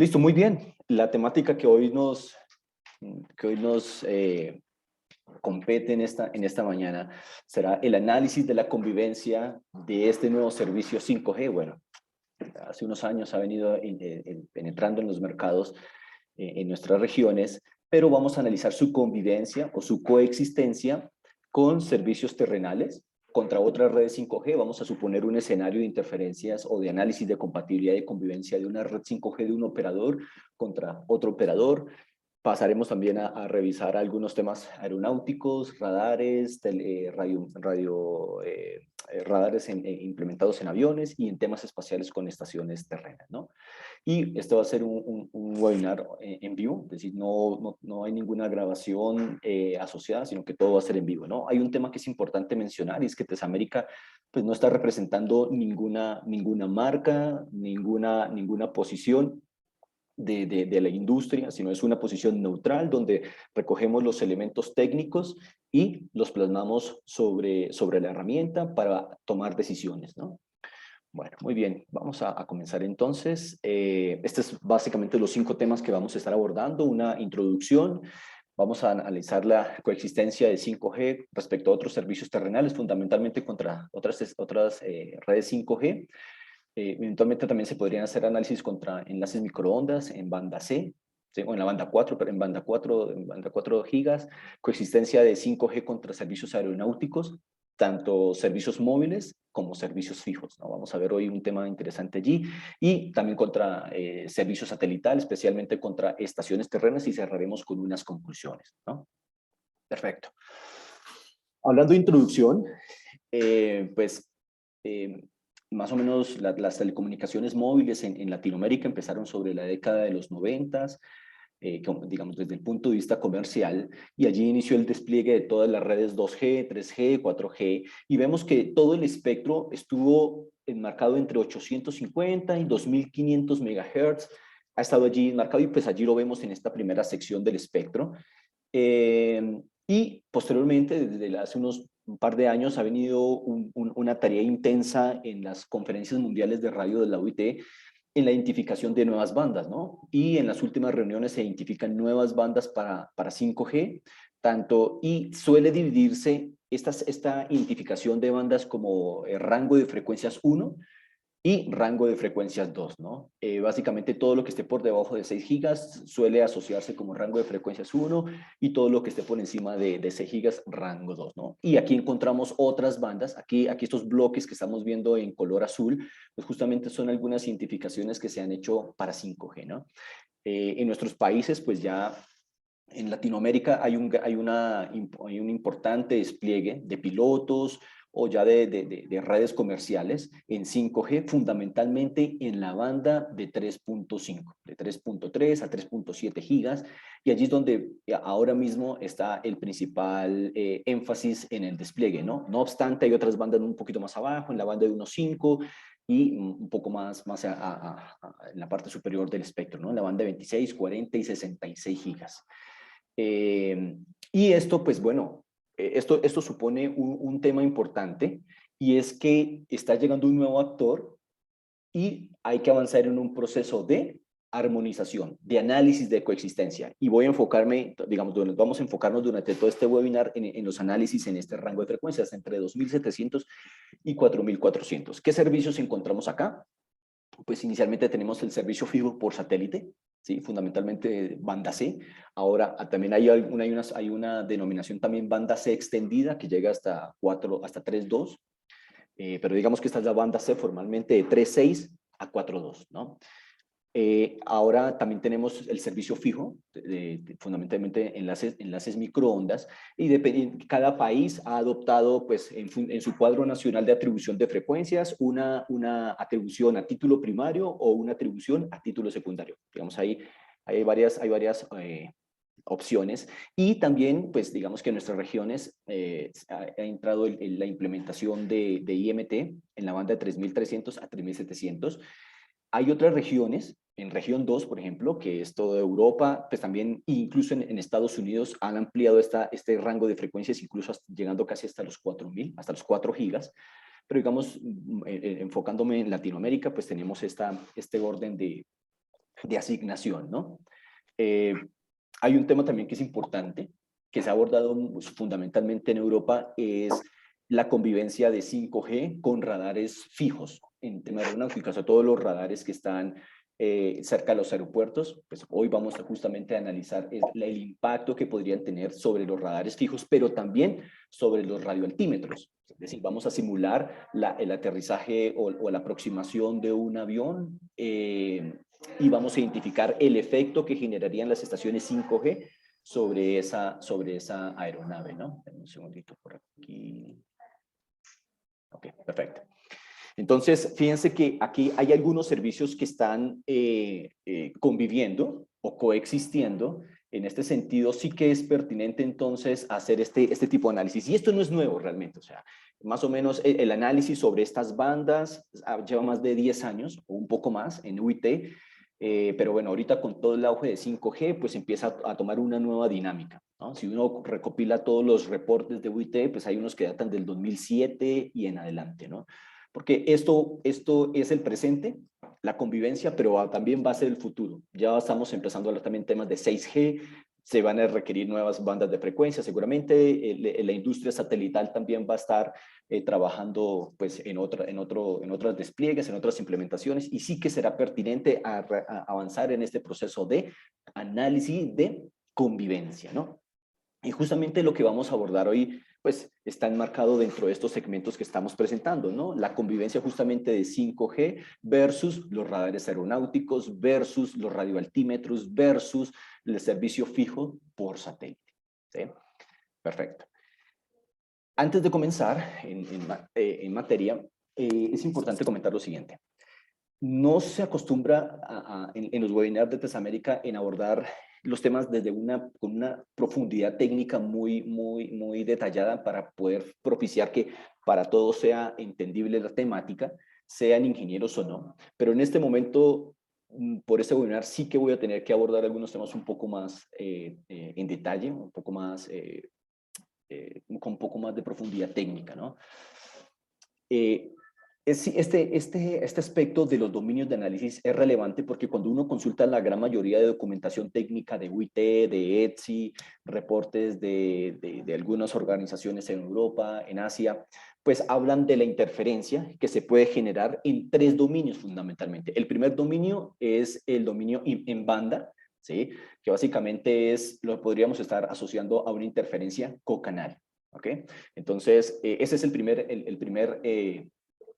Listo, muy bien. La temática que hoy nos compete en esta mañana será el análisis de la convivencia de este nuevo servicio 5G. Bueno, hace unos años ha venido penetrando en los mercados en nuestras regiones, pero vamos a analizar su convivencia o su coexistencia con servicios terrenales contra otras redes 5G. Vamos a suponer un escenario de interferencias o de análisis de compatibilidad y convivencia de una red 5G de un operador contra otro operador. Pasaremos también a revisar algunos temas aeronáuticos, radares, radares implementados en aviones y en temas espaciales con estaciones terrenas, ¿no? Y esto va a ser un webinar en vivo, es decir, no hay ninguna grabación asociada, sino que todo va a ser en vivo, ¿no? Hay un tema que es importante mencionar y es que Tesamérica pues, no está representando ninguna marca, ninguna posición de la industria, sino es una posición neutral donde recogemos los elementos técnicos y los plasmamos sobre la herramienta para tomar decisiones, ¿no? Bueno, muy bien, vamos a comenzar entonces. Este es básicamente los 5 temas que vamos a estar abordando, una introducción. Vamos a analizar la coexistencia de 5G respecto a otros servicios terrenales, fundamentalmente contra otras redes 5G. Eventualmente también se podrían hacer análisis contra enlaces microondas en banda C, ¿sí? O en la banda 4, pero en banda 4 gigas, coexistencia de 5G contra servicios aeronáuticos, tanto servicios móviles como servicios fijos, ¿no? Vamos a ver hoy un tema interesante allí, y también contra servicios satelitales, especialmente contra estaciones terrenas, y cerraremos con unas conclusiones, ¿no? Perfecto. Hablando de introducción, pues eh, más o menos las telecomunicaciones móviles en Latinoamérica empezaron sobre la década de los 90, digamos desde el punto de vista comercial, y allí inició el despliegue de todas las redes 2G, 3G, 4G, y vemos que todo el espectro estuvo enmarcado entre 850 y 2500 MHz, ha estado allí enmarcado, y pues allí lo vemos en esta primera sección del espectro. Y posteriormente, desde hace un par de años, ha venido una tarea intensa en las conferencias mundiales de radio de la OIT en la identificación de nuevas bandas, ¿no? Y en las últimas reuniones se identifican nuevas bandas para 5G, y suele dividirse esta identificación de bandas como rango de frecuencias 1 y rango de frecuencias 2, ¿no? Básicamente todo lo que esté por debajo de 6 gigas suele asociarse como rango de frecuencias 1, y todo lo que esté por encima de 6 gigas, rango 2, ¿no? Y aquí encontramos otras bandas, aquí estos bloques que estamos viendo en color azul, pues justamente son algunas identificaciones que se han hecho para 5G, ¿no? En nuestros países, pues ya en Latinoamérica hay un importante despliegue de pilotos o ya de redes comerciales en 5G, fundamentalmente en la banda de 3.5, de 3.3 a 3.7 gigas, y allí es donde ahora mismo está el principal énfasis en el despliegue, ¿no? No obstante, hay otras bandas un poquito más abajo, en la banda de 1.5 y un poco más en la parte superior del espectro, ¿no? En la banda de 26, 40 y 66 gigas. Y esto, pues bueno, esto supone un tema importante, y es que está llegando un nuevo actor y hay que avanzar en un proceso de armonización, de análisis de coexistencia. Y voy a enfocarme, digamos, vamos a enfocarnos durante todo este webinar en los análisis en este rango de frecuencias entre 2700 y 4400. ¿Qué servicios encontramos acá? Pues inicialmente tenemos el servicio fijo por satélite, ¿sí? Fundamentalmente banda C. Ahora también hay una denominación también banda C extendida que llega hasta 3.2, pero digamos que esta es la banda C formalmente de 3.6 a 4.2, ¿no? Ahora también tenemos el servicio fijo, fundamentalmente enlaces microondas, y cada país ha adoptado pues, en su cuadro nacional de atribución de frecuencias una atribución a título primario o una atribución a título secundario. Digamos, hay varias opciones, y también pues digamos que en nuestras regiones ha entrado la implementación de IMT en la banda de 3.300 a 3.700. Hay otras regiones, en región 2, por ejemplo, que es toda Europa, pues también incluso en Estados Unidos han ampliado este rango de frecuencias, incluso llegando casi hasta los 4.000, hasta los 4 gigas. Pero digamos, enfocándome en Latinoamérica, pues tenemos este orden de asignación, ¿no? Hay un tema también que es importante, que se ha abordado fundamentalmente en Europa, es la convivencia de 5G con radares fijos en tema aeronáutico, o sea, todos los radares que están cerca de los aeropuertos. Pues hoy vamos justamente a analizar el impacto que podrían tener sobre los radares fijos, pero también sobre los radioaltímetros. Es decir, vamos a simular el aterrizaje o la aproximación de un avión y vamos a identificar el efecto que generarían las estaciones 5G sobre esa aeronave, ¿no? Un segundito por aquí. Ok, perfecto. Entonces, fíjense que aquí hay algunos servicios que están conviviendo o coexistiendo. En este sentido, sí que es pertinente entonces hacer este tipo de análisis. Y esto no es nuevo realmente, o sea, más o menos el análisis sobre estas bandas lleva más de 10 años o un poco más en UIT, pero bueno, ahorita con todo el auge de 5G, pues empieza a tomar una nueva dinámica, ¿no? Si uno recopila todos los reportes de UIT, pues hay unos que datan del 2007 y en adelante, ¿no? Porque esto es el presente, la convivencia, pero también va a ser el futuro. Ya estamos empezando a hablar también temas de 6G, se van a requerir nuevas bandas de frecuencia, seguramente la industria satelital también va a estar trabajando pues, en otros despliegues, en otras implementaciones, y sí que será pertinente a avanzar en este proceso de análisis de convivencia, ¿no? Y justamente lo que vamos a abordar hoy, pues, está enmarcado dentro de estos segmentos que estamos presentando, ¿no? La convivencia justamente de 5G versus los radares aeronáuticos, versus los radioaltímetros, versus el servicio fijo por satélite, ¿sí? Perfecto. Antes de comenzar en materia, es importante comentar lo siguiente. No se acostumbra en los webinars de Tesamérica en abordar los temas desde con una profundidad técnica muy detallada para poder propiciar que para todos sea entendible la temática, sean ingenieros o no. Pero en este momento, por este webinar, sí que voy a tener que abordar algunos temas un poco más en detalle, un poco más, con un poco más de profundidad técnica, ¿no? Este aspecto de los dominios de análisis es relevante porque cuando uno consulta la gran mayoría de documentación técnica de UIT, de ETSI, reportes de algunas organizaciones en Europa, en Asia, pues hablan de la interferencia que se puede generar en 3 dominios fundamentalmente. El primer dominio es el dominio en banda, ¿sí? Que básicamente lo podríamos estar asociando a una interferencia cocanal. ¿Ok? Entonces, ese es el primer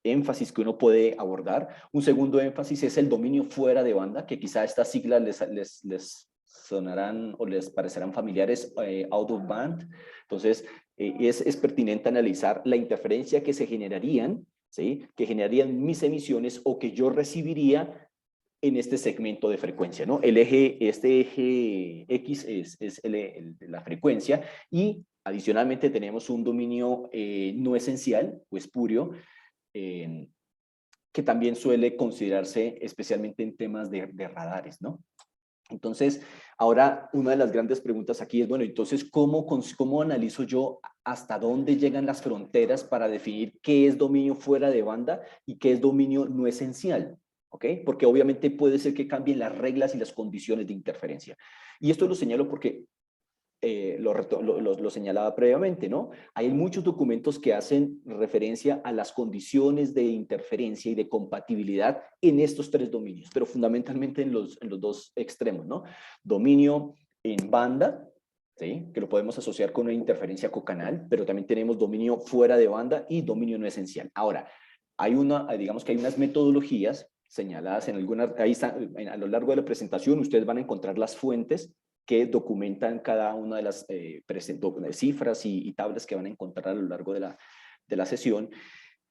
énfasis que uno puede abordar. Un segundo énfasis es el dominio fuera de banda, que quizá estas siglas les sonarán o les parecerán familiares, out of band. Entonces, es pertinente analizar la interferencia que se generarían, ¿sí? Que generarían mis emisiones o que yo recibiría en este segmento de frecuencia, ¿no? Este eje X es la frecuencia y adicionalmente tenemos un dominio no esencial o espurio que también suele considerarse especialmente en temas de radares, ¿no? Entonces, ahora una de las grandes preguntas aquí es, bueno, entonces, ¿cómo analizo yo hasta dónde llegan las fronteras para definir qué es dominio fuera de banda y qué es dominio no esencial? ¿Ok? Porque obviamente puede ser que cambien las reglas y las condiciones de interferencia. Y esto lo señalo porque lo señalaba previamente, ¿no? Hay muchos documentos que hacen referencia a las condiciones de interferencia y de compatibilidad en estos 3 dominios, pero fundamentalmente en los 2 extremos, ¿no? Dominio en banda, ¿sí? Que lo podemos asociar con una interferencia cocanal, pero también tenemos dominio fuera de banda y dominio no esencial. Ahora, digamos que hay unas metodologías señaladas en algunas, ahí están, a lo largo de la presentación ustedes van a encontrar las fuentes que documentan cada una de las cifras y tablas que van a encontrar a lo largo de la sesión.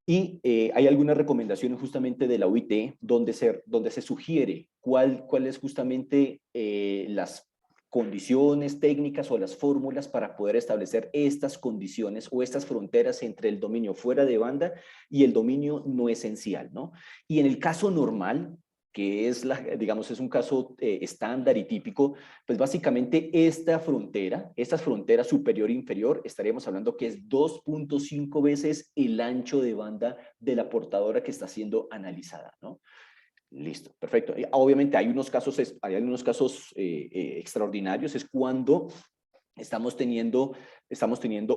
Y hay algunas recomendaciones justamente de la UIT donde se sugiere cuál es justamente las condiciones técnicas o las fórmulas para poder establecer estas condiciones o estas fronteras entre el dominio fuera de banda y el dominio no esencial, ¿no? Y en el caso normal, que es, digamos, es un caso estándar y típico, pues básicamente esta frontera superior e inferior, estaríamos hablando que es 2.5 veces el ancho de banda de la portadora que está siendo analizada, ¿no? Listo, perfecto. Obviamente hay unos casos, extraordinarios, es cuando estamos teniendo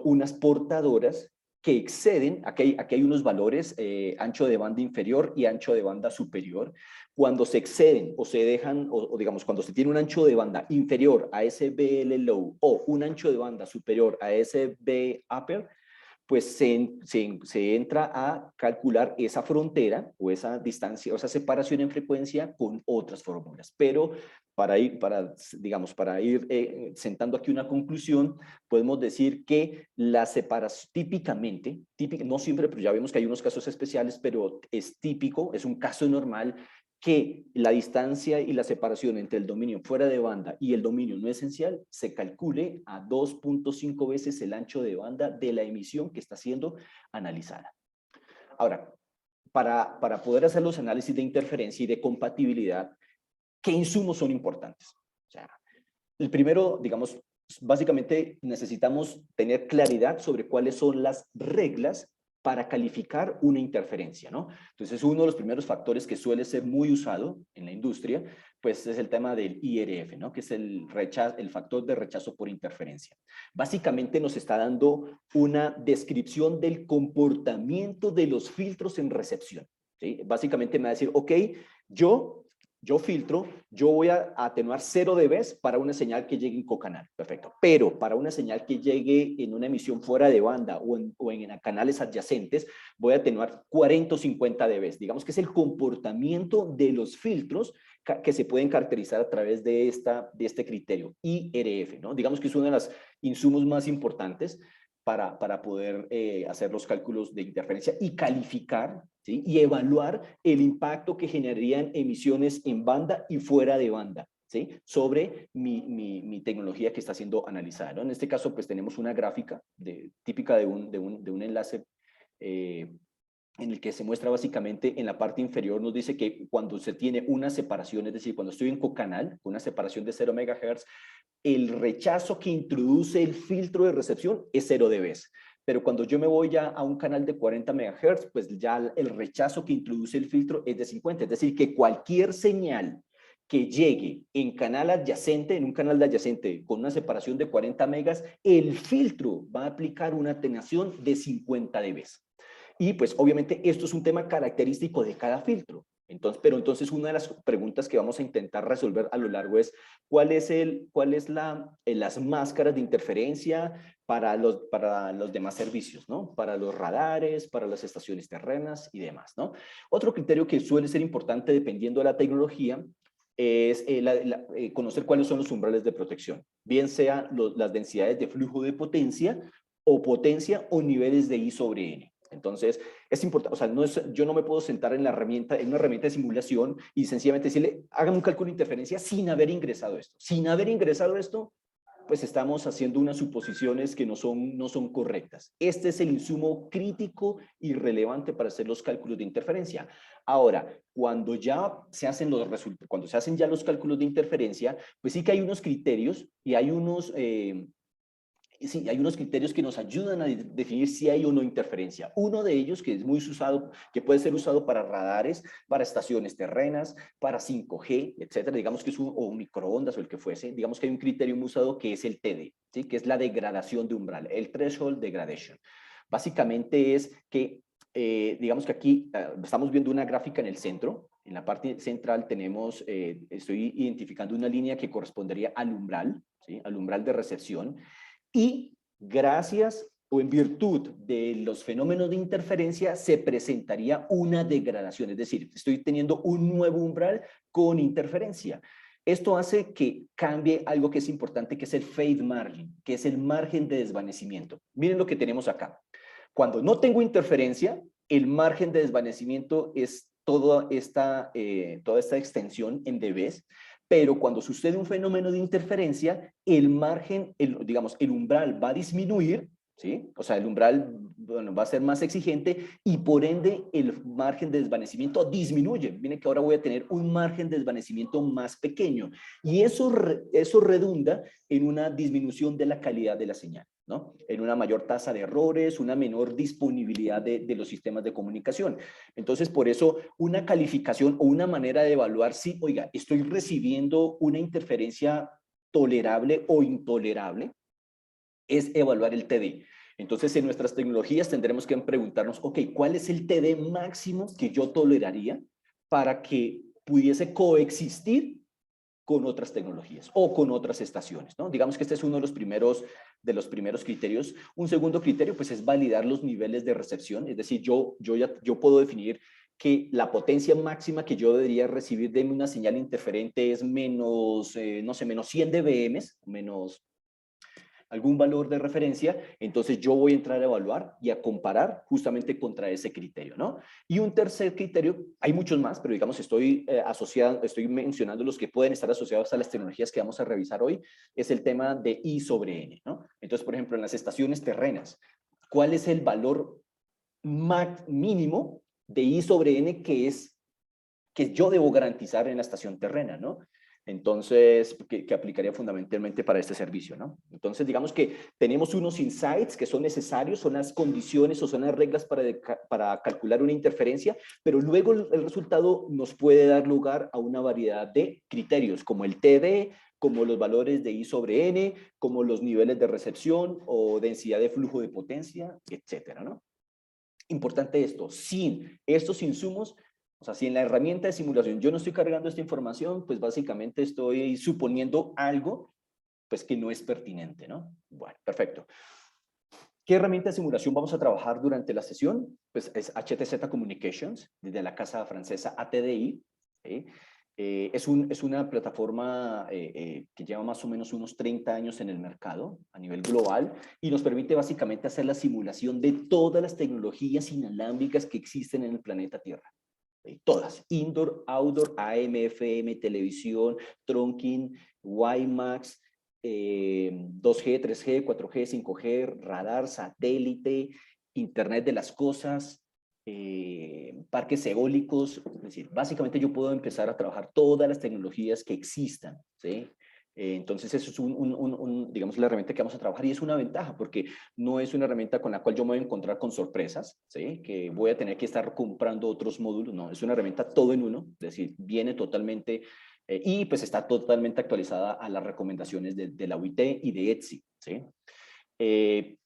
unas portadoras que exceden, aquí hay unos valores, ancho de banda inferior y ancho de banda superior. Cuando se exceden o se dejan, o digamos, cuando se tiene un ancho de banda inferior a ese BL low o un ancho de banda superior a ese B upper, pues se entra a calcular esa frontera o esa distancia o esa separación en frecuencia con otras fórmulas. Pero digamos, para ir sentando aquí una conclusión, podemos decir que la separación típicamente, no siempre, pero ya vemos que hay unos casos especiales, pero es típico, es un caso normal que la distancia y la separación entre el dominio fuera de banda y el dominio no esencial se calcule a 2.5 veces el ancho de banda de la emisión que está siendo analizada. Ahora, para poder hacer los análisis de interferencia y de compatibilidad, ¿qué insumos son importantes? O sea, el primero, digamos, básicamente necesitamos tener claridad sobre cuáles son las reglas para calificar una interferencia, ¿no? Entonces, uno de los primeros factores que suele ser muy usado en la industria, pues es el tema del IRF, ¿no? Que es el factor de rechazo por interferencia. Básicamente nos está dando una descripción del comportamiento de los filtros en recepción, ¿sí? Básicamente me va a decir, ok, yo filtro, yo voy a atenuar 0 dB para una señal que llegue en cocanal, perfecto. Pero para una señal que llegue en una emisión fuera de banda o en canales adyacentes, voy a atenuar 40 o 50 dB. Digamos que es el comportamiento de los filtros que se pueden caracterizar a través de este criterio, IRF, ¿no? Digamos que es uno de los insumos más importantes para poder hacer los cálculos de interferencia y calificar, ¿sí? Y evaluar el impacto que generarían emisiones en banda y fuera de banda, ¿sí? Sobre mi tecnología que está siendo analizada, ¿no? En este caso, pues tenemos una gráfica típica de un enlace en el que se muestra básicamente en la parte inferior, nos dice que cuando se tiene una separación, es decir, cuando estoy en cocanal, con una separación de 0 MHz, el rechazo que introduce el filtro de recepción es 0 dB. Pero cuando yo me voy ya a un canal de 40 MHz, pues ya el rechazo que introduce el filtro es de 50. Es decir, que cualquier señal que llegue en canal adyacente, en un canal de adyacente con una separación de 40 megas, el filtro va a aplicar una atenuación de 50 dB. Y pues obviamente esto es un tema característico de cada filtro. Pero entonces una de las preguntas que vamos a intentar resolver a lo largo es cuál es las máscaras de interferencia para los demás servicios, ¿no? Para los radares, para las estaciones terrenas y demás, ¿no? Otro criterio que suele ser importante dependiendo de la tecnología es conocer cuáles son los umbrales de protección, bien sea las densidades de flujo de potencia o niveles de I sobre N. Entonces, es importante, o sea, yo no me puedo sentar en una herramienta de simulación y sencillamente decirle, hagan un cálculo de interferencia sin haber ingresado esto. Sin haber ingresado esto, pues estamos haciendo unas suposiciones que no son correctas. Este es el insumo crítico y relevante para hacer los cálculos de interferencia. Ahora, cuando se hacen ya los cálculos de interferencia, pues sí que hay unos criterios y hay unos criterios que nos ayudan a definir si hay o no interferencia. Uno de ellos, que es muy usado, que puede ser usado para radares, para estaciones terrenas, para 5G, etcétera, digamos que es o microondas o el que fuese, digamos que hay un criterio muy usado que es el TD, ¿sí? Que es la degradación de umbral, el threshold degradation. Básicamente es que, digamos que aquí estamos viendo una gráfica en el centro. En la parte central estoy identificando una línea que correspondería al umbral, ¿sí? Al umbral de recepción. Y gracias o en virtud de los fenómenos de interferencia se presentaría una degradación, es decir, estoy teniendo un nuevo umbral con interferencia. Esto hace que cambie algo que es importante, que es el fade margin, que es el margen de desvanecimiento. Miren lo que tenemos acá. Cuando no tengo interferencia, el margen de desvanecimiento es toda esta extensión en dBs. Pero cuando sucede un fenómeno de interferencia, el margen, digamos, el umbral va a disminuir, ¿sí? O sea, el umbral va a ser más exigente y por ende el margen de desvanecimiento disminuye. Miren que ahora voy a tener un margen de desvanecimiento más pequeño y eso redunda en una disminución de la calidad de la señal, ¿no? En una mayor tasa de errores, una menor disponibilidad de los sistemas de comunicación. Entonces, por eso, una calificación o una manera de evaluar si, oiga, estoy recibiendo una interferencia tolerable o intolerable, es evaluar el TD. Entonces, en nuestras tecnologías tendremos que preguntarnos, ok, ¿cuál es el TD máximo que yo toleraría para que pudiese coexistir con otras tecnologías o con otras estaciones, ¿no? Digamos que este es uno de los primeros criterios. Un segundo criterio, pues, es validar los niveles de recepción, es decir, yo puedo definir que la potencia máxima que yo debería recibir de una señal interferente es menos, no sé, menos 100 dBm, menos algún valor de referencia, entonces yo voy a entrar a evaluar y a comparar justamente contra ese criterio, ¿no? Y un tercer criterio, hay muchos más, pero digamos estoy mencionando los que pueden estar asociados a las tecnologías que vamos a revisar hoy, es el tema de I sobre N, ¿no? Entonces, por ejemplo, en las estaciones terrenas, ¿cuál es el valor mínimo de I sobre N que yo debo garantizar en la estación terrena, ¿no? Entonces, que aplicaría fundamentalmente para este servicio, ¿no? Entonces, digamos que tenemos unos insights que son necesarios, son las condiciones o son las reglas para calcular una interferencia, pero luego el resultado nos puede dar lugar a una variedad de criterios, como el TD, como los valores de I sobre N, como los niveles de recepción o densidad de flujo de potencia, etcétera, ¿no? Importante esto, sin estos insumos, o sea, si en la herramienta de simulación yo no estoy cargando esta información, pues básicamente estoy suponiendo algo pues que no es pertinente, ¿no? Bueno, perfecto. ¿Qué herramienta de simulación vamos a trabajar durante la sesión? Pues es HTZ Communications, desde la casa francesa ATDI. ¿Sí? Es una plataforma que lleva más o menos unos 30 años en el mercado a nivel global y nos permite básicamente hacer la simulación de todas las tecnologías inalámbricas que existen en el planeta Tierra. Todas, indoor, outdoor, AM, FM, televisión, trunking, WiMAX, 2G, 3G, 4G, 5G, radar, satélite, Internet de las cosas, parques eólicos. Es decir, básicamente yo puedo empezar a trabajar todas las tecnologías que existan, ¿sí? Entonces eso es digamos, la herramienta que vamos a trabajar y es una ventaja porque no es una herramienta con la cual yo me voy a encontrar con sorpresas, ¿sí? Que voy a tener que estar comprando otros módulos, no, es una herramienta todo en uno, es decir, viene totalmente y pues está totalmente actualizada a las recomendaciones de la UIT y de ETSI, ¿sí?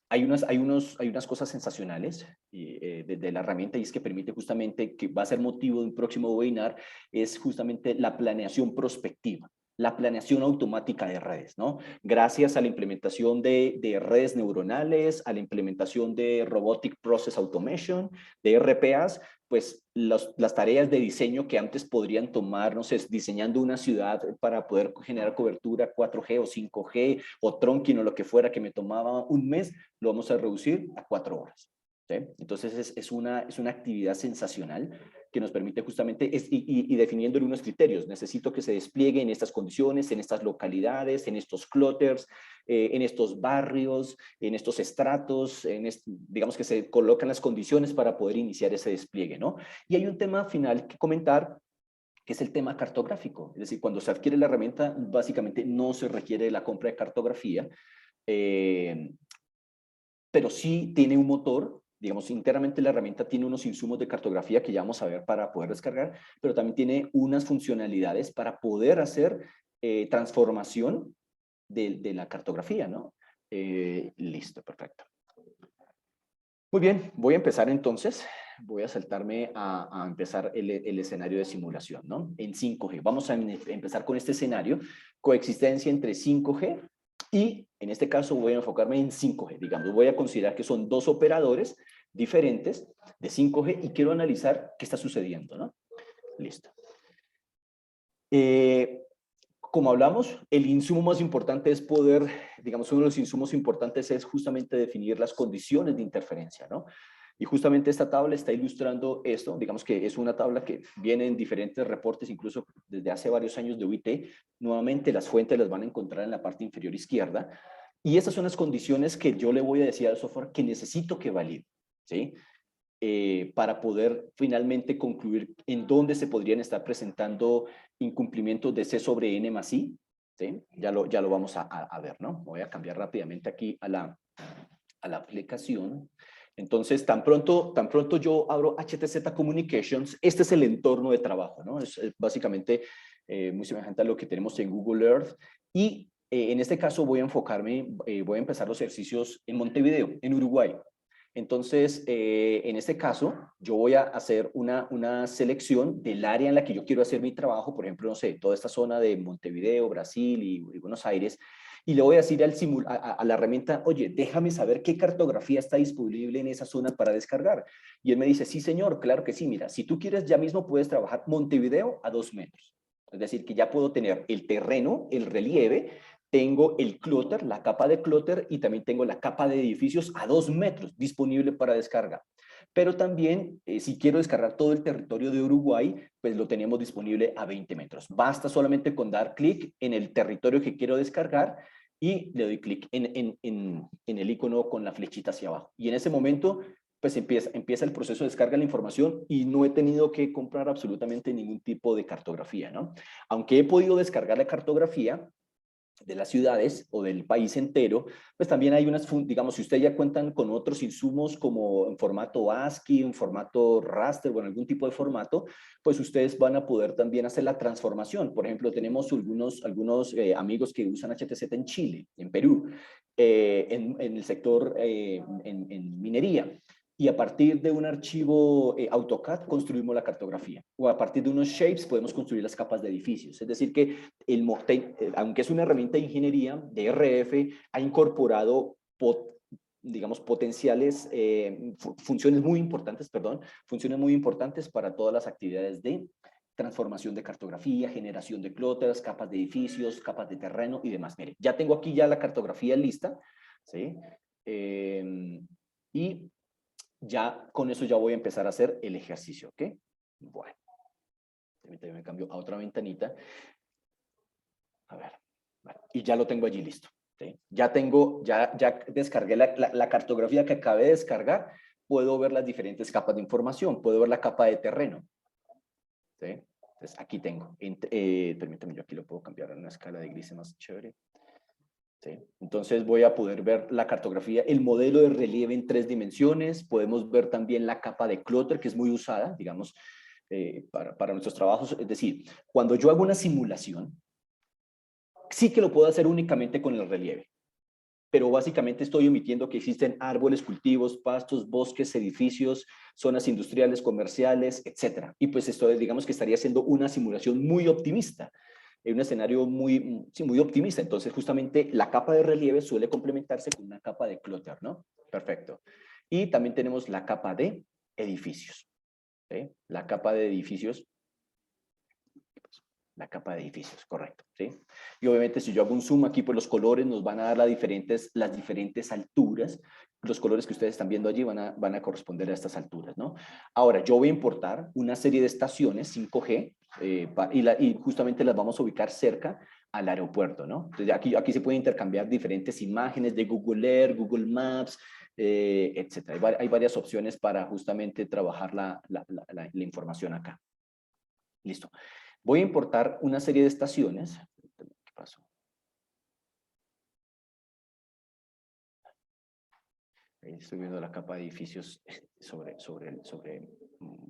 Hay unas cosas sensacionales de la herramienta y es que permite justamente, que va a ser motivo de un próximo webinar, es justamente la planeación prospectiva, la planeación automática de redes, ¿no? Gracias a la implementación de redes neuronales, a la implementación de Robotic Process Automation, de RPAs, pues las tareas de diseño que antes podrían tomar, no sé, diseñando una ciudad para poder generar cobertura 4G o 5G o trunking o lo que fuera que me tomaba un mes, lo vamos a reducir a 4 horas. ¿Sí? Entonces es una actividad sensacional que nos permite justamente, y definiendo unos criterios, necesito que se despliegue en estas condiciones, en estas localidades, en estos clusters, en estos barrios, en estos estratos, digamos que se colocan las condiciones para poder iniciar ese despliegue, ¿no? Y hay un tema final que comentar, que es el tema cartográfico. Es decir, cuando se adquiere la herramienta, básicamente no se requiere la compra de cartografía, pero sí tiene un motor. Digamos, internamente la herramienta tiene unos insumos de cartografía que ya vamos a ver para poder descargar, pero también tiene unas funcionalidades para poder hacer transformación de la cartografía, ¿no? Listo, perfecto. Muy bien, voy a empezar entonces. Voy a saltarme a empezar el escenario de simulación, ¿no? En 5G. Vamos a empezar con este escenario, coexistencia entre 5G y, en este caso, voy a enfocarme en 5G. Digamos, voy a considerar que son dos operadores diferentes de 5G y quiero analizar qué está sucediendo, ¿no? Listo. Como hablamos, el insumo más importante es poder, digamos, uno de los insumos importantes es justamente definir las condiciones de interferencia, ¿no? Y justamente esta tabla está ilustrando esto, digamos que es una tabla que viene en diferentes reportes, incluso desde hace varios años de UIT. Nuevamente las fuentes las van a encontrar en la parte inferior izquierda. Y estas son las condiciones que yo le voy a decir al software que necesito que valide, ¿sí? Para poder finalmente concluir en dónde se podrían estar presentando incumplimientos de C sobre N más I, ¿sí? Ya lo vamos a ver, ¿no? Voy a cambiar rápidamente aquí a la a la aplicación. Entonces, tan pronto yo abro HTZ Communications, este es el entorno de trabajo, ¿no? Es básicamente muy semejante a lo que tenemos en Google Earth. Y en este caso voy a enfocarme, voy a empezar los ejercicios en Montevideo, en Uruguay. Entonces, en este caso, yo voy a hacer una selección del área en la que yo quiero hacer mi trabajo, por ejemplo, no sé, toda esta zona de Montevideo, Brasil y Buenos Aires, y le voy a decir a la herramienta, oye, déjame saber qué cartografía está disponible en esa zona para descargar. Y él me dice, sí, señor, claro que sí, mira, si tú quieres, ya mismo puedes trabajar Montevideo a 2 metros. Es decir, que ya puedo tener el terreno, el relieve, tengo el clúster, la capa de clúster y también tengo la capa de edificios a 2 metros disponible para descarga. Pero también, si quiero descargar todo el territorio de Uruguay, pues lo tenemos disponible a 20 metros. Basta solamente con dar clic en el territorio que quiero descargar y le doy clic en el icono con la flechita hacia abajo. Y en ese momento, pues empieza el proceso de descarga de la información y no he tenido que comprar absolutamente ningún tipo de cartografía, ¿no? Aunque he podido descargar la cartografía de las ciudades o del país entero, pues también hay unas, digamos, si ustedes ya cuentan con otros insumos como en formato ASCII, en formato raster, bueno, algún tipo de formato, pues ustedes van a poder también hacer la transformación. Por ejemplo, tenemos algunos amigos que usan HTZ en Chile, en Perú, en el sector, en minería. Y a partir de un archivo AutoCAD construimos la cartografía. O a partir de unos shapes podemos construir las capas de edificios. Es decir que aunque es una herramienta de ingeniería, de RF, ha incorporado digamos, potenciales, funciones muy importantes, perdón, funciones muy importantes para todas las actividades de transformación de cartografía, generación de clústeres, capas de edificios, capas de terreno y demás. Mire, ya tengo aquí ya la cartografía lista, ¿sí? Y ya con eso ya voy a empezar a hacer el ejercicio, ¿ok? Bueno, me cambio a otra ventanita. A ver, vale. Y ya lo tengo allí listo. ¿Sí? Ya descargué la cartografía que acabé de descargar, puedo ver las diferentes capas de información, puedo ver la capa de terreno. ¿Sí? Entonces aquí tengo, permítame, yo aquí lo puedo cambiar a una escala de grises más chévere. ¿Sí? Entonces voy a poder ver la cartografía, el modelo de relieve en 3 dimensiones, podemos ver también la capa de clúster que es muy usada, digamos, para nuestros trabajos. Es decir, cuando yo hago una simulación, sí que lo puedo hacer únicamente con el relieve, pero básicamente estoy omitiendo que existen árboles, cultivos, pastos, bosques, edificios, zonas industriales, comerciales, etcétera. Y pues esto, digamos que estaría haciendo una simulación muy optimista, en un escenario muy optimista. Entonces, justamente la capa de relieve suele complementarse con una capa de clúster, ¿no? Perfecto. Y también tenemos la capa de edificios. ¿Sí? La capa de edificios. La capa de edificios, correcto, ¿sí? Y obviamente si yo hago un zoom aquí, pues los colores nos van a dar las diferentes alturas. Los colores que ustedes están viendo allí van a corresponder a estas alturas, ¿no? Ahora, yo voy a importar una serie de estaciones 5G y justamente las vamos a ubicar cerca al aeropuerto, ¿no? Entonces aquí se pueden intercambiar diferentes imágenes de Google Earth, Google Maps, etcétera. Hay varias opciones para justamente trabajar la información acá. Listo. Voy a importar una serie de estaciones. ¿Qué pasó? Ahí estoy viendo la capa de edificios sobre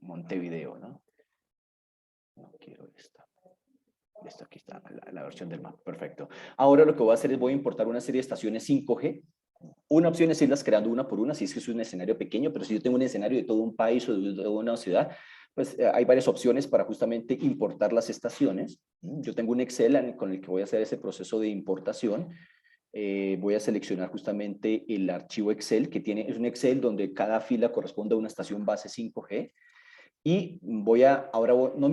Montevideo, ¿no? No quiero esta. Esto aquí está, la versión del mapa. Perfecto. Ahora lo que voy a hacer es voy a importar una serie de estaciones 5G. Una opción es irlas creando una por una, si es que es un escenario pequeño, pero si yo tengo un escenario de todo un país o de toda una ciudad, pues hay varias opciones para justamente importar las estaciones. Yo tengo un Excel con el que voy a hacer ese proceso de importación. Voy a seleccionar justamente el archivo Excel, es un Excel donde cada fila corresponde a una estación base 5G. Y no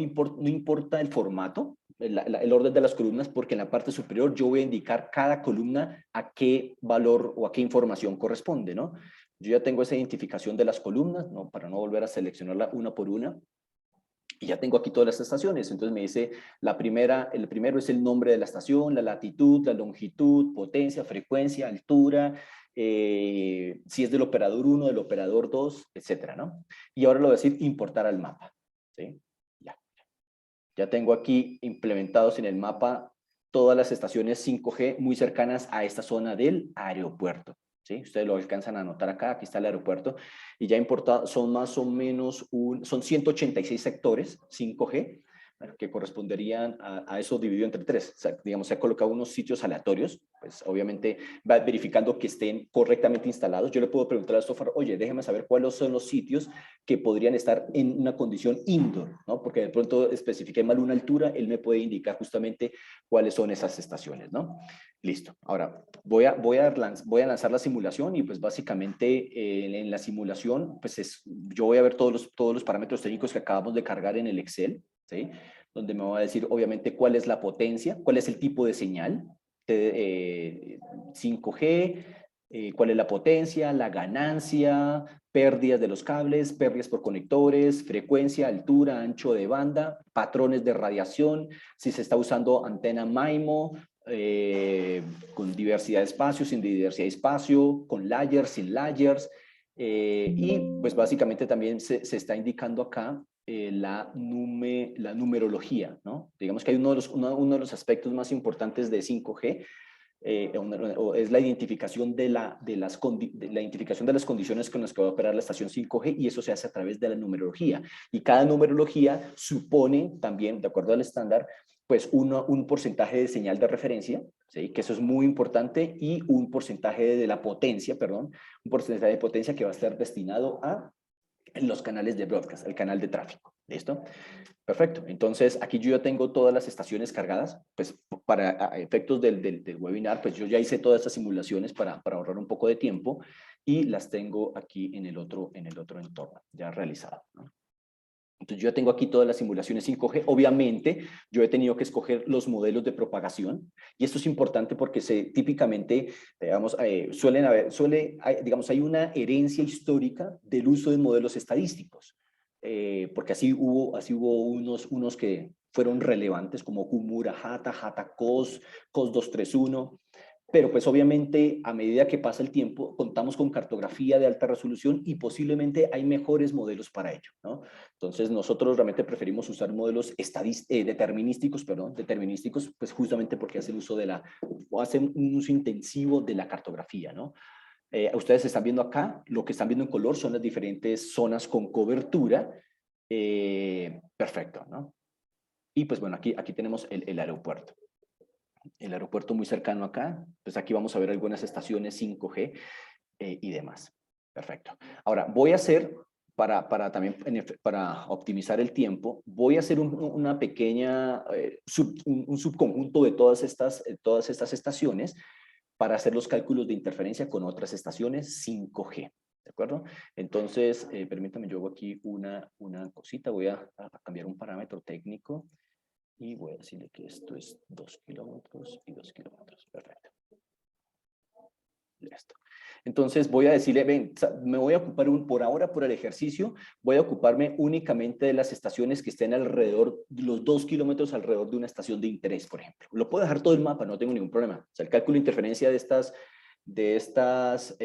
importa el formato, el orden de las columnas, porque en la parte superior yo voy a indicar cada columna a qué valor o a qué información corresponde, ¿no? Yo ya tengo esa identificación de las columnas, ¿no? Para no volver a seleccionarla una por una. Y ya tengo aquí todas las estaciones. Entonces me dice, el primero es el nombre de la estación, la latitud, la longitud, potencia, frecuencia, altura, si es del operador 1, del operador 2, etcétera, ¿no? Y ahora lo voy a decir importar al mapa. ¿Sí? Ya tengo aquí implementados en el mapa todas las estaciones 5G muy cercanas a esta zona del aeropuerto. ¿sí? Ustedes lo alcanzan a anotar acá, aquí está el aeropuerto, y ya importa, son más o menos, son 186 sectores 5G, que corresponderían a eso dividido entre 3. O sea, digamos, se ha colocado unos sitios aleatorios, pues obviamente va verificando que estén correctamente instalados. Yo le puedo preguntar a Stofar, oye, déjeme saber cuáles son los sitios que podrían estar en una condición indoor, ¿no? Porque de pronto especifique mal una altura, él me puede indicar justamente cuáles son esas estaciones, ¿no? Listo. Ahora, voy a lanzar la simulación y pues básicamente en la simulación, pues yo voy a ver todos los parámetros técnicos que acabamos de cargar en el Excel, ¿sí? Donde me va a decir obviamente cuál es la potencia, cuál es el tipo de señal, 5G, cuál es la potencia, la ganancia, pérdidas de los cables, pérdidas por conectores, frecuencia, altura, ancho de banda, patrones de radiación, si se está usando antena MIMO, con diversidad de espacio, sin diversidad de espacio, con layers, sin layers, y pues básicamente también se está indicando acá la numerología, ¿no? Digamos que hay uno de los aspectos más importantes de 5G, es la identificación de la identificación de las condiciones con las que va a operar la estación 5G, y eso se hace a través de la numerología. Y cada numerología supone también, de acuerdo al estándar, pues un porcentaje de señal de referencia, ¿sí? Que eso es muy importante, y un porcentaje de la potencia, perdón, un porcentaje de potencia que va a estar destinado a los canales de broadcast, el canal de tráfico. ¿Listo? Perfecto. Entonces, aquí yo ya tengo todas las estaciones cargadas. Pues para efectos del webinar, pues yo ya hice todas estas simulaciones para ahorrar un poco de tiempo, y las tengo aquí en el otro entorno ya realizado, ¿no? Entonces, yo ya tengo aquí todas las simulaciones 5G. Obviamente, yo he tenido que escoger los modelos de propagación, y esto es importante porque típicamente, digamos, digamos, hay una herencia histórica del uso de modelos estadísticos, porque así hubo unos que fueron relevantes como Kumura, Hata, COS 231, pero pues obviamente a medida que pasa el tiempo contamos con cartografía de alta resolución y posiblemente hay mejores modelos para ello, ¿no? Entonces nosotros realmente preferimos usar modelos determinísticos, pues justamente porque hacen un uso intensivo de la cartografía, ¿no? Ustedes están viendo acá, lo que están viendo en color son las diferentes zonas con cobertura. Perfecto, ¿no? Y pues bueno, aquí tenemos el aeropuerto. El aeropuerto muy cercano acá. Pues aquí vamos a ver algunas estaciones 5G y demás. Perfecto. Ahora, voy a hacer, también para optimizar el tiempo, voy a hacer una pequeña, un subconjunto de todas estas estaciones para hacer los cálculos de interferencia con otras estaciones 5G. ¿De acuerdo? Entonces, permítame, yo hago aquí una cosita. Voy a cambiar un parámetro técnico y voy a decirle que esto es 2 kilómetros y 2 kilómetros. Perfecto. Listo. Entonces voy a decirle, ven, me voy a ocupar por ahora, por el ejercicio, voy a ocuparme únicamente de las estaciones que estén alrededor, los 2 kilómetros alrededor de una estación de interés, por ejemplo. Lo puedo dejar todo el mapa, no tengo ningún problema. O sea, el cálculo de interferencia de estas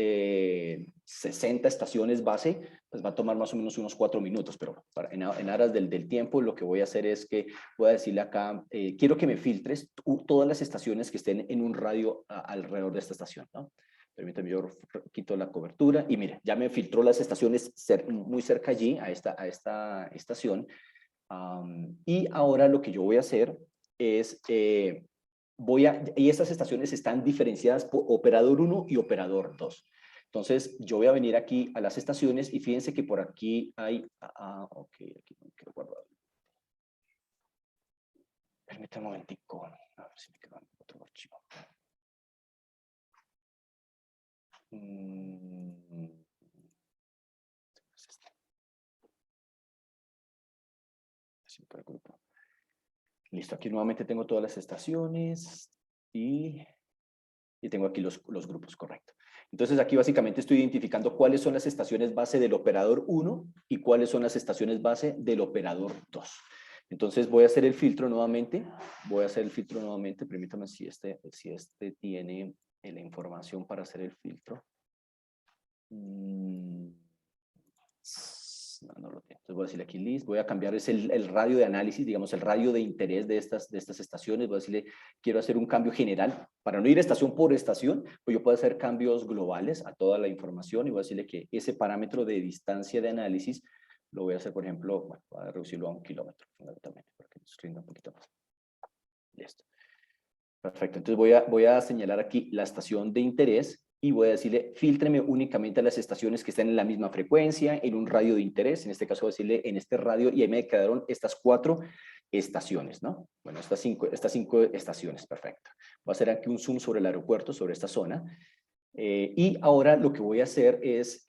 60 estaciones base, pues va a tomar más o menos unos 4 minutos, pero en aras del tiempo, lo que voy a hacer es que voy a decirle acá, quiero que me filtres todas las estaciones que estén en un radio alrededor de esta estación, ¿no? Permítame, yo quito la cobertura y mire, ya me filtró las estaciones muy cerca allí, a esta estación. Y ahora lo que yo voy a hacer es, y estas estaciones están diferenciadas por operador 1 y operador 2. Entonces, yo voy a venir aquí a las estaciones y fíjense que por aquí hay, ok, aquí no quiero guardar. Permítame un momentico, a ver si me queda otro archivo. Listo, aquí nuevamente tengo todas las estaciones y tengo aquí los grupos, correcto. Entonces aquí básicamente estoy identificando cuáles son las estaciones base del operador 1 y cuáles son las estaciones base del operador 2. Entonces voy a hacer el filtro nuevamente. Permítame si este tiene la información para hacer el filtro. list. No lo tengo. Entonces voy a decirle aquí list. Voy a cambiar el radio de análisis, digamos, el radio de interés de estas estaciones. Voy a decirle, quiero hacer un cambio general. Para no ir estación por estación, pues yo puedo hacer cambios globales a toda la información y voy a decirle que ese parámetro de distancia de análisis lo voy a hacer, por ejemplo, bueno, voy a reducirlo a 1 kilómetro, fundamentalmente, para que nos rinda un poquito más. Listo. Perfecto. Entonces voy a señalar aquí la estación de interés y voy a decirle, fíltreme únicamente a las estaciones que están en la misma frecuencia, en un radio de interés. En este caso voy a decirle en este radio y ahí me quedaron estas 4 estaciones, ¿no? Bueno, estas cinco estaciones, perfecto. Voy a hacer aquí un zoom sobre el aeropuerto, sobre esta zona. Y ahora lo que voy a hacer es,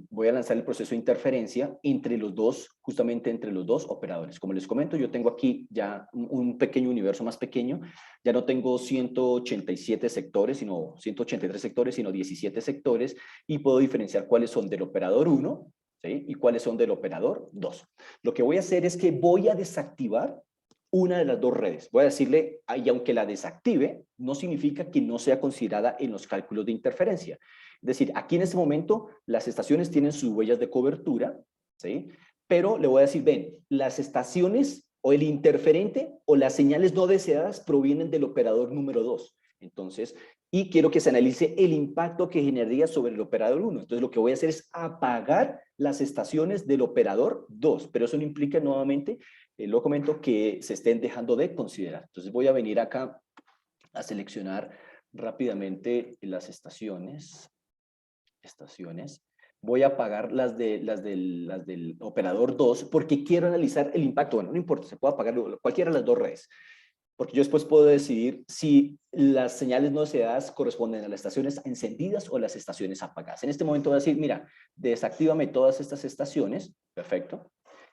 voy a lanzar el proceso de interferencia entre los dos, justamente entre los dos operadores. Como les comento, yo tengo aquí ya un pequeño universo más pequeño, ya no tengo 187 sectores, sino 183 sectores, sino 17 sectores, y puedo diferenciar cuáles son del operador 1, ¿sí? Y cuáles son del operador 2. Lo que voy a hacer es que voy a desactivar una de las dos redes. Voy a decirle, y aunque la desactive, no significa que no sea considerada en los cálculos de interferencia. Es decir, aquí en este momento las estaciones tienen sus huellas de cobertura, ¿sí? Pero le voy a decir, ven, las estaciones o el interferente o las señales no deseadas provienen del operador número 2. Entonces, y quiero que se analice el impacto que generaría sobre el operador 1. Entonces, lo que voy a hacer es apagar las estaciones del operador 2, pero eso no implica nuevamente, lo comento, que se estén dejando de considerar. Entonces, voy a venir acá a seleccionar rápidamente las estaciones. Voy a apagar las del operador 2 porque quiero analizar el impacto. Bueno, no importa, se puede apagar cualquiera de las dos redes. Porque yo después puedo decidir si las señales no deseadas corresponden a las estaciones encendidas o las estaciones apagadas. En este momento voy a decir, mira, desactívame todas estas estaciones. Perfecto.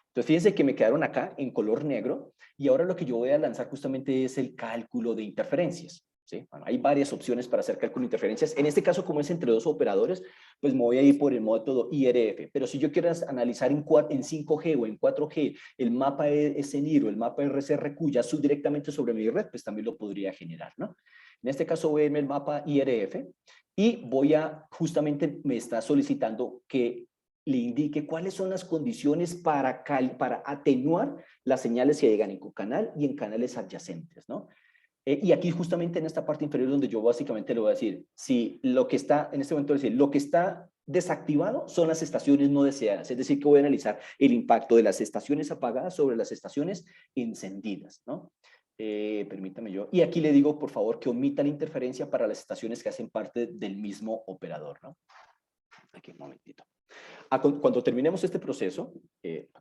Entonces, fíjense que me quedaron acá en color negro y ahora lo que yo voy a lanzar justamente es el cálculo de interferencias. ¿Sí? Bueno, hay varias opciones para hacer cálculo de interferencias. En este caso, como es entre dos operadores, pues me voy a ir por el método IRF. Pero si yo quiero analizar en 5G o en 4G el mapa SNIR o el mapa RCRQ ya directamente sobre mi red, pues también lo podría generar, ¿no? En este caso voy a irme al mapa IRF y justamente me está solicitando que le indique cuáles son las condiciones para atenuar las señales que llegan en canal y en canales adyacentes, ¿no? Y aquí justamente en esta parte inferior donde yo básicamente le voy a decir, si lo que está, en este momento decir, lo que está desactivado son las estaciones no deseadas, es decir, que voy a analizar el impacto de las estaciones apagadas sobre las estaciones encendidas, ¿no? Permítame yo, y aquí le digo, por favor, que omita la interferencia para las estaciones que hacen parte del mismo operador, ¿no? Aquí un momentito. Cuando terminemos este proceso,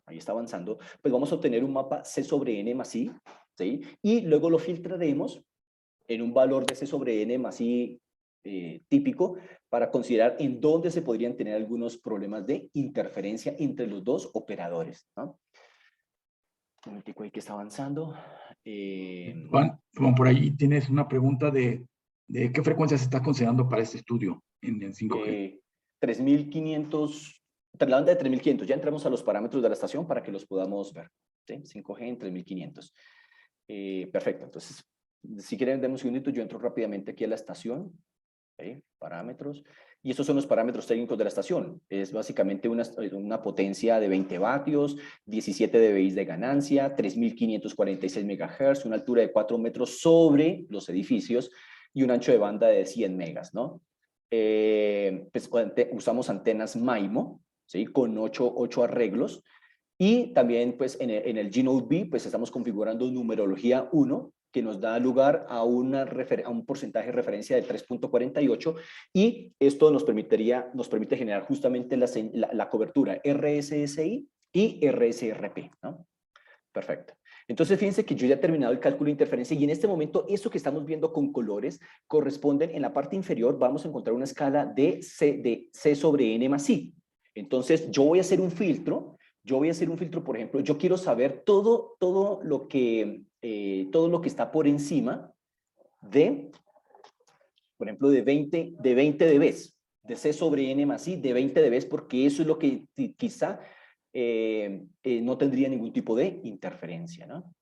ahí está avanzando, pues vamos a obtener un mapa C sobre N más I, ¿sí? Y luego lo filtraremos en un valor de C sobre N más I típico para considerar en dónde se podrían tener algunos problemas de interferencia entre los dos operadores, ¿no? Un momentico ahí que está avanzando. Juan, por ahí tienes una pregunta de qué frecuencia se está considerando para este estudio en 5G. 3500, la banda de 3500. Ya entramos a los parámetros de la estación para que los podamos ver. ¿Sí? 5G en 3500. Perfecto. Entonces, si quieren, demos un segundito. Yo entro rápidamente aquí a la estación. ¿Sí? Parámetros. Y estos son los parámetros técnicos de la estación. Es básicamente una potencia de 20 vatios, 17 dBi de ganancia, 3546 MHz, una altura de 4 metros sobre los edificios y un ancho de banda de 100 megas, ¿no? Pues, usamos antenas MIMO, ¿sí? Con 8 arreglos. Y también, pues, en el G-Node B, pues, estamos configurando numerología 1, que nos da lugar a un porcentaje de referencia de 3.48, y esto nos permite generar justamente la cobertura RSSI y RSRP, ¿no? Perfecto. Entonces, fíjense que yo ya he terminado el cálculo de interferencia y en este momento, esto que estamos viendo con colores corresponden, en la parte inferior vamos a encontrar una escala de C sobre N más I. Entonces, yo voy a hacer un filtro. Por ejemplo, yo quiero saber todo lo que está por encima de, por ejemplo, de 20 dB, de C sobre N más I, de 20 dB, porque eso es lo que quizá no tendría ningún tipo de interferencia, ¿no?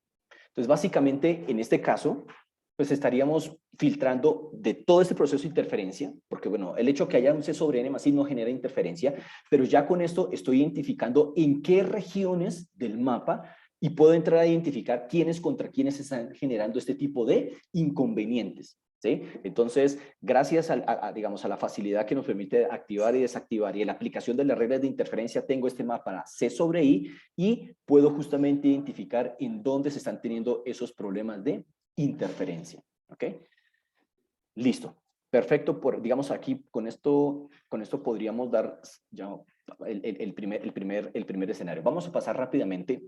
Entonces, básicamente, en este caso, pues estaríamos filtrando de todo este proceso de interferencia, porque bueno, el hecho que haya un C sobre N más I no genera interferencia, pero ya con esto estoy identificando en qué regiones del mapa y puedo entrar a identificar quiénes contra quiénes están generando este tipo de inconvenientes. ¿Sí? Entonces, gracias digamos, a la facilidad que nos permite activar y desactivar y en la aplicación de las reglas de interferencia, tengo este mapa C sobre I y puedo justamente identificar en dónde se están teniendo esos problemas de interferencia. ¿Ok? Listo. Perfecto. Digamos, aquí con esto podríamos dar ya el primer escenario. Vamos a pasar rápidamente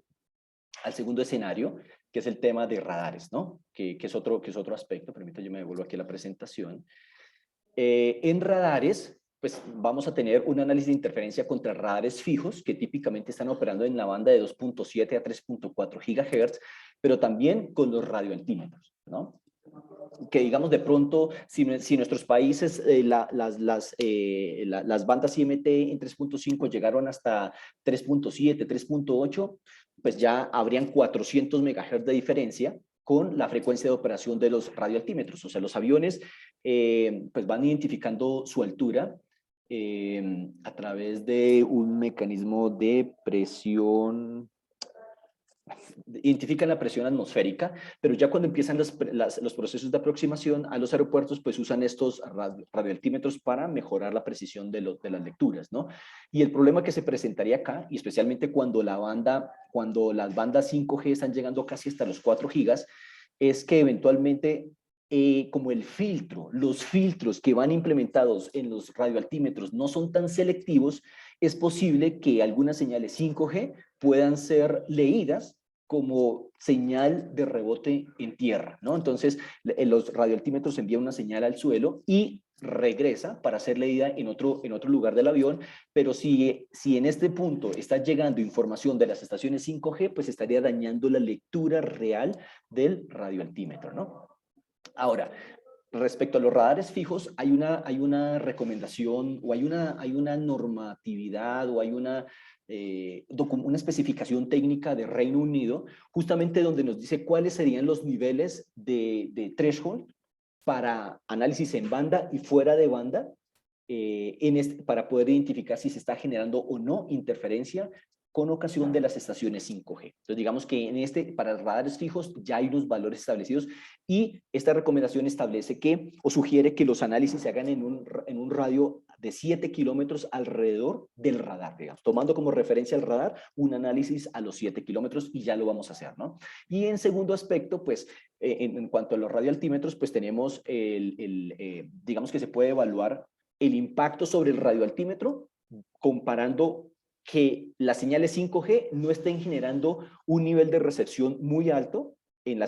al segundo escenario, que es el tema de radares, ¿no? Que es otro aspecto. Permítanme, yo me devuelvo aquí a la presentación. En radares, pues vamos a tener un análisis de interferencia contra radares fijos, que típicamente están operando en la banda de 2.7 a 3.4 GHz, pero también con los radioaltímetros, ¿no? Que digamos de pronto, si nuestros países las bandas IMT en 3.5 llegaron hasta 3.7, 3.8, pues ya habrían 400 MHz de diferencia con la frecuencia de operación de los radioaltímetros. O sea, los aviones pues van identificando su altura a través de un mecanismo de presión. Identifican la presión atmosférica, pero ya cuando empiezan los procesos de aproximación a los aeropuertos, pues usan estos radioaltímetros para mejorar la precisión de las lecturas, ¿no? Y el problema que se presentaría acá, y especialmente cuando las bandas 5G están llegando casi hasta los 4 gigas, es que eventualmente como los filtros que van implementados en los radioaltímetros no son tan selectivos, es posible que algunas señales 5G puedan ser leídas como señal de rebote en tierra, ¿no? Entonces, los radioaltímetros envían una señal al suelo y regresa para ser leída en otro lugar del avión, pero si en este punto está llegando información de las estaciones 5G, pues estaría dañando la lectura real del radioaltímetro, ¿no? Ahora, respecto a los radares fijos, hay una recomendación o hay una normatividad o hay una especificación técnica de Reino Unido, justamente donde nos dice cuáles serían los niveles de threshold para análisis en banda y fuera de banda, para poder identificar si se está generando o no interferencia con ocasión de las estaciones 5G. Entonces, digamos que para radares fijos ya hay unos valores establecidos y esta recomendación establece o sugiere que los análisis se hagan en un radio de 7 kilómetros alrededor del radar, digamos, tomando como referencia el radar, un análisis a los 7 kilómetros y ya lo vamos a hacer, ¿no? Y en segundo aspecto, pues, en cuanto a los radioaltímetros, pues tenemos digamos que se puede evaluar el impacto sobre el radioaltímetro comparando que las señales 5G no estén generando un nivel de recepción muy alto en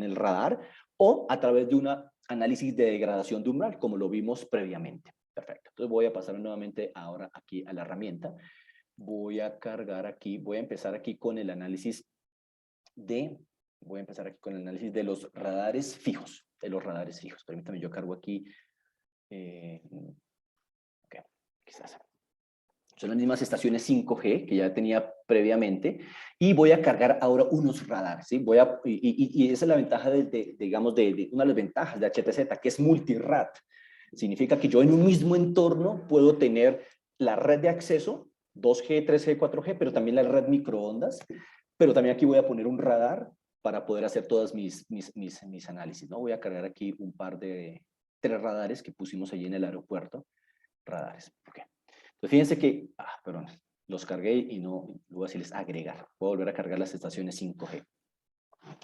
el radar o a través de un análisis de degradación de umbral, como lo vimos previamente. Perfecto. Entonces voy a pasar nuevamente ahora aquí a la herramienta. Voy a cargar aquí, voy a empezar aquí con el análisis de los radares fijos, Permítame, yo cargo aquí. Okay, quizás. Son las mismas estaciones 5G que ya tenía previamente y voy a cargar ahora unos radares, ¿sí? Y esa es la ventaja digamos, una de las ventajas de HTZ, que es multirad. Significa que yo en un mismo entorno puedo tener la red de acceso, 2G, 3G, 4G, pero también la red microondas, pero también aquí voy a poner un radar para poder hacer todas mis análisis, ¿no? Voy a cargar aquí un par de 3 radares que pusimos allí en el aeropuerto, radares, ok. Entonces, fíjense que, perdón, los cargué y no, voy a decirles agregar. Voy a volver a cargar las estaciones 5G.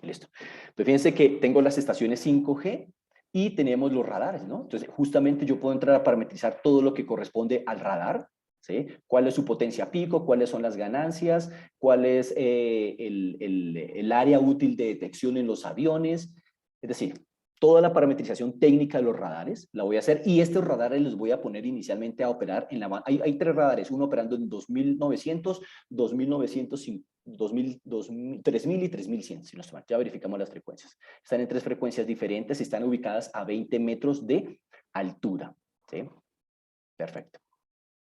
Listo. Entonces, fíjense que tengo las estaciones 5G y tenemos los radares, ¿no? Entonces, justamente yo puedo entrar a parametrizar todo lo que corresponde al radar, ¿sí? ¿Cuál es su potencia pico? ¿Cuáles son las ganancias? ¿Cuál es el área útil de detección en los aviones? Es decir, toda la parametrización técnica de los radares la voy a hacer y estos radares los voy a poner inicialmente a operar en la... Hay 3 radares, uno operando en 2900, 2900, 3000 y 3100, si no estoy mal. Ya verificamos las frecuencias. Están en 3 frecuencias diferentes y están ubicadas a 20 metros de altura. ¿Sí? Perfecto.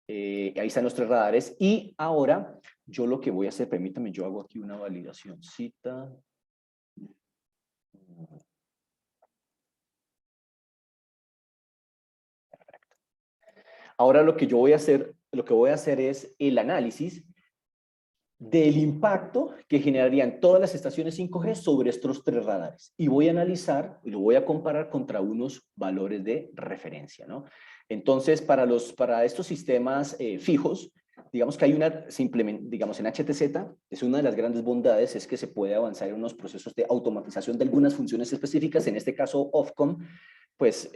Ahí están los 3 radares y ahora yo lo que voy a hacer, permítame, yo hago aquí una validacióncita. Ahora lo que voy a hacer es el análisis del impacto que generarían todas las estaciones 5G sobre estos 3 radares. Y voy a analizar, y lo voy a comparar contra unos valores de referencia, ¿no? Entonces, para estos sistemas fijos, digamos que hay digamos en HTZ, es una de las grandes bondades, es que se puede avanzar en unos procesos de automatización de algunas funciones específicas. En este caso, Ofcom, pues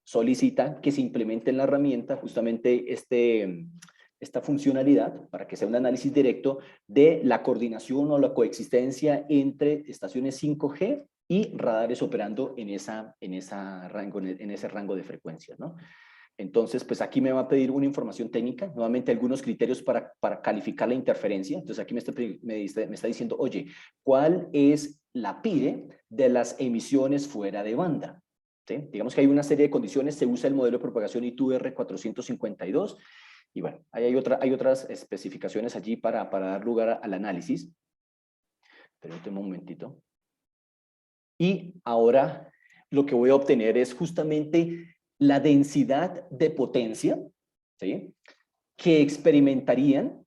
solicita que se implemente en la herramienta justamente esta funcionalidad para que sea un análisis directo de la coordinación o la coexistencia entre estaciones 5G y radares operando en ese rango de frecuencias, ¿no? Entonces, pues aquí me va a pedir una información técnica, nuevamente algunos criterios para calificar la interferencia. Entonces aquí me está diciendo, oye, ¿cuál es la PIRE de las emisiones fuera de banda? ¿Sí? Digamos que hay una serie de condiciones, se usa el modelo de propagación ITU-R 452, y bueno, hay otras especificaciones allí para dar lugar al análisis. Permíteme un momentito. Y ahora lo que voy a obtener es justamente la densidad de potencia, ¿sí?, que experimentarían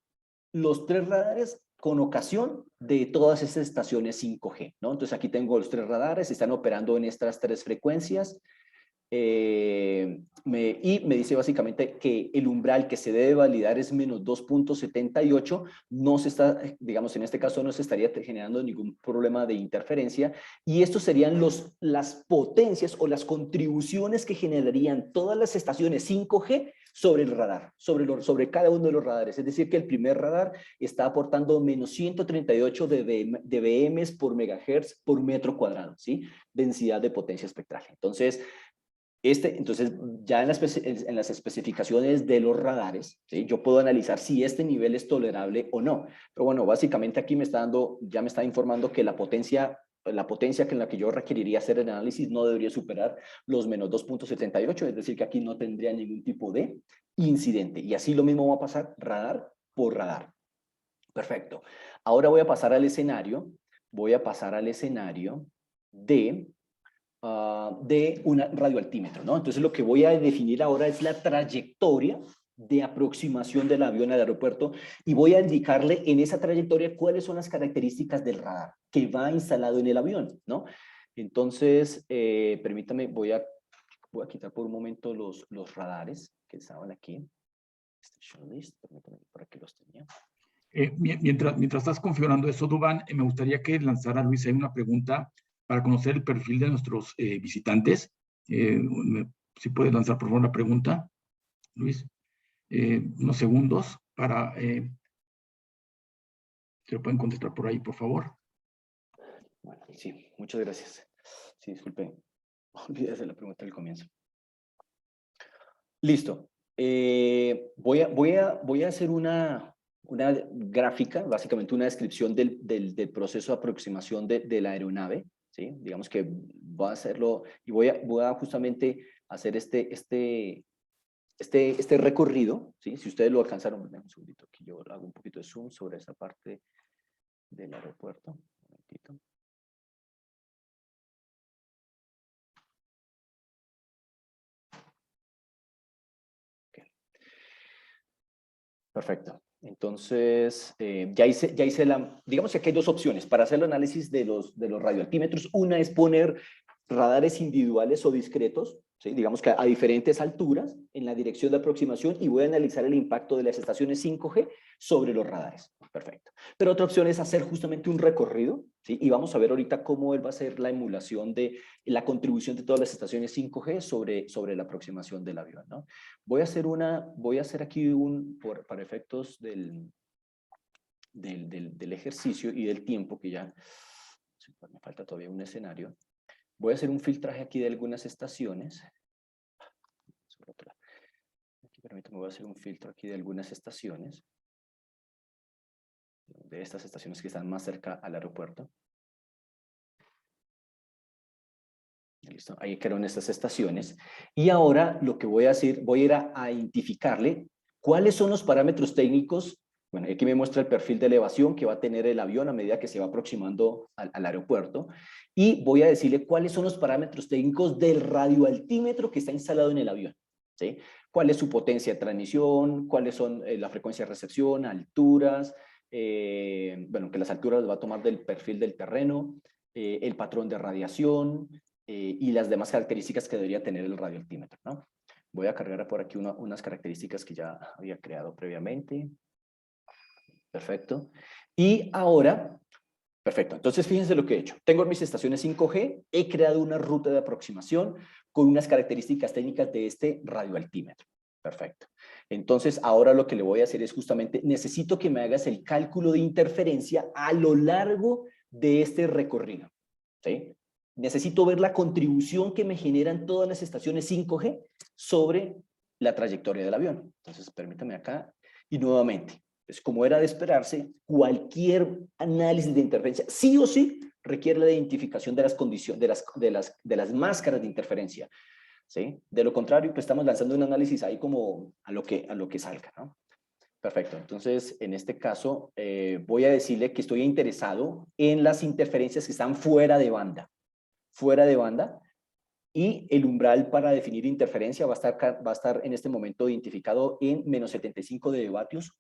los 3 radares con ocasión de todas esas estaciones 5G, ¿no? Entonces aquí tengo los 3 radares, están operando en estas 3 frecuencias, y me dice básicamente que el umbral que se debe validar es menos 2.78, no se está, digamos en este caso no se estaría generando ningún problema de interferencia, y estos serían las potencias o las contribuciones que generarían todas las estaciones 5G sobre el radar, sobre cada uno de los radares. Es decir, que el primer radar está aportando menos 138 dBm por megahertz por metro cuadrado, ¿sí? Densidad de potencia espectral. Entonces, ya en las especificaciones de los radares, ¿sí?, yo puedo analizar si este nivel es tolerable o no. Pero bueno, básicamente aquí ya me está informando que la potencia en la que yo requeriría hacer el análisis no debería superar los menos 2.78, es decir, que aquí no tendría ningún tipo de incidente. Y así lo mismo va a pasar radar por radar. Perfecto. Ahora voy a pasar al escenario de un radioaltímetro, ¿no? Entonces lo que voy a definir ahora es la trayectoria de aproximación del avión al aeropuerto y voy a indicarle en esa trayectoria cuáles son las características del radar que va instalado en el avión, ¿no? Entonces, permítame, voy a quitar por un momento los radares que estaban aquí. Station list, permítame, por aquí los tenía. Mientras estás configurando eso, Duván, me gustaría que lanzara, Luis, ahí una pregunta para conocer el perfil de nuestros visitantes. Si puedes lanzar, por favor, la pregunta, Luis. Unos segundos para... ¿se lo pueden contestar por ahí, por favor? Bueno, sí, muchas gracias. Sí, disculpe, olvidé hacer la pregunta del comienzo. Listo. Voy a hacer una gráfica, básicamente una descripción del proceso de aproximación de la aeronave, ¿sí? Digamos que voy a hacerlo y voy a justamente hacer este recorrido, ¿sí? Si ustedes lo alcanzaron, un segundito, aquí yo hago un poquito de zoom sobre esa parte del aeropuerto. Un momentito. Okay. Perfecto. Entonces, digamos que aquí hay 2 opciones para hacer el análisis de los radioaltímetros. Una es poner radares individuales o discretos, ¿sí?, digamos que a diferentes alturas en la dirección de aproximación, y voy a analizar el impacto de las estaciones 5G sobre los radares. Perfecto. Pero otra opción es hacer justamente un recorrido, ¿sí?, y vamos a ver ahorita cómo él va a hacer la emulación de la contribución de todas las estaciones 5G sobre la aproximación del avión, ¿no? Voy a hacer aquí para efectos del ejercicio y del tiempo, que ya me falta todavía un escenario. Voy a hacer un filtraje aquí de algunas estaciones. Permítame, voy a hacer un filtro aquí de algunas estaciones. De estas estaciones que están más cerca al aeropuerto. Listo, ahí quedaron estas estaciones. Y ahora lo que voy a hacer, voy a ir a identificarle cuáles son los parámetros técnicos. Bueno, aquí me muestra el perfil de elevación que va a tener el avión a medida que se va aproximando al aeropuerto. Y voy a decirle cuáles son los parámetros técnicos del radioaltímetro que está instalado en el avión. ¿sí? ¿Cuál es su potencia de transmisión? ¿Cuáles son la frecuencia de recepción? Alturas. Bueno, que las alturas las va a tomar del perfil del terreno, el patrón de radiación y las demás características que debería tener el radioaltímetro, ¿no? Voy a cargar por aquí unas características que ya había creado previamente. Perfecto. Y ahora, perfecto. Entonces, fíjense lo que he hecho. Tengo mis estaciones 5G, he creado una ruta de aproximación con unas características técnicas de este radioaltímetro. Perfecto. Entonces, ahora lo que le voy a hacer es justamente, necesito que me hagas el cálculo de interferencia a lo largo de este recorrido, ¿sí? Necesito ver la contribución que me generan todas las estaciones 5G sobre la trayectoria del avión. Entonces, permítame acá. Y nuevamente, pues como era de esperarse, cualquier análisis de interferencia, sí o sí, requiere la identificación de las condiciones, de las máscaras de interferencia, ¿sí? De lo contrario, pues estamos lanzando un análisis ahí como a lo que salga, ¿no? Perfecto. Entonces, en este caso, voy a decirle que estoy interesado en las interferencias que están fuera de banda. Fuera de banda. Y el umbral para definir interferencia va a estar en este momento identificado en menos 75 de vatios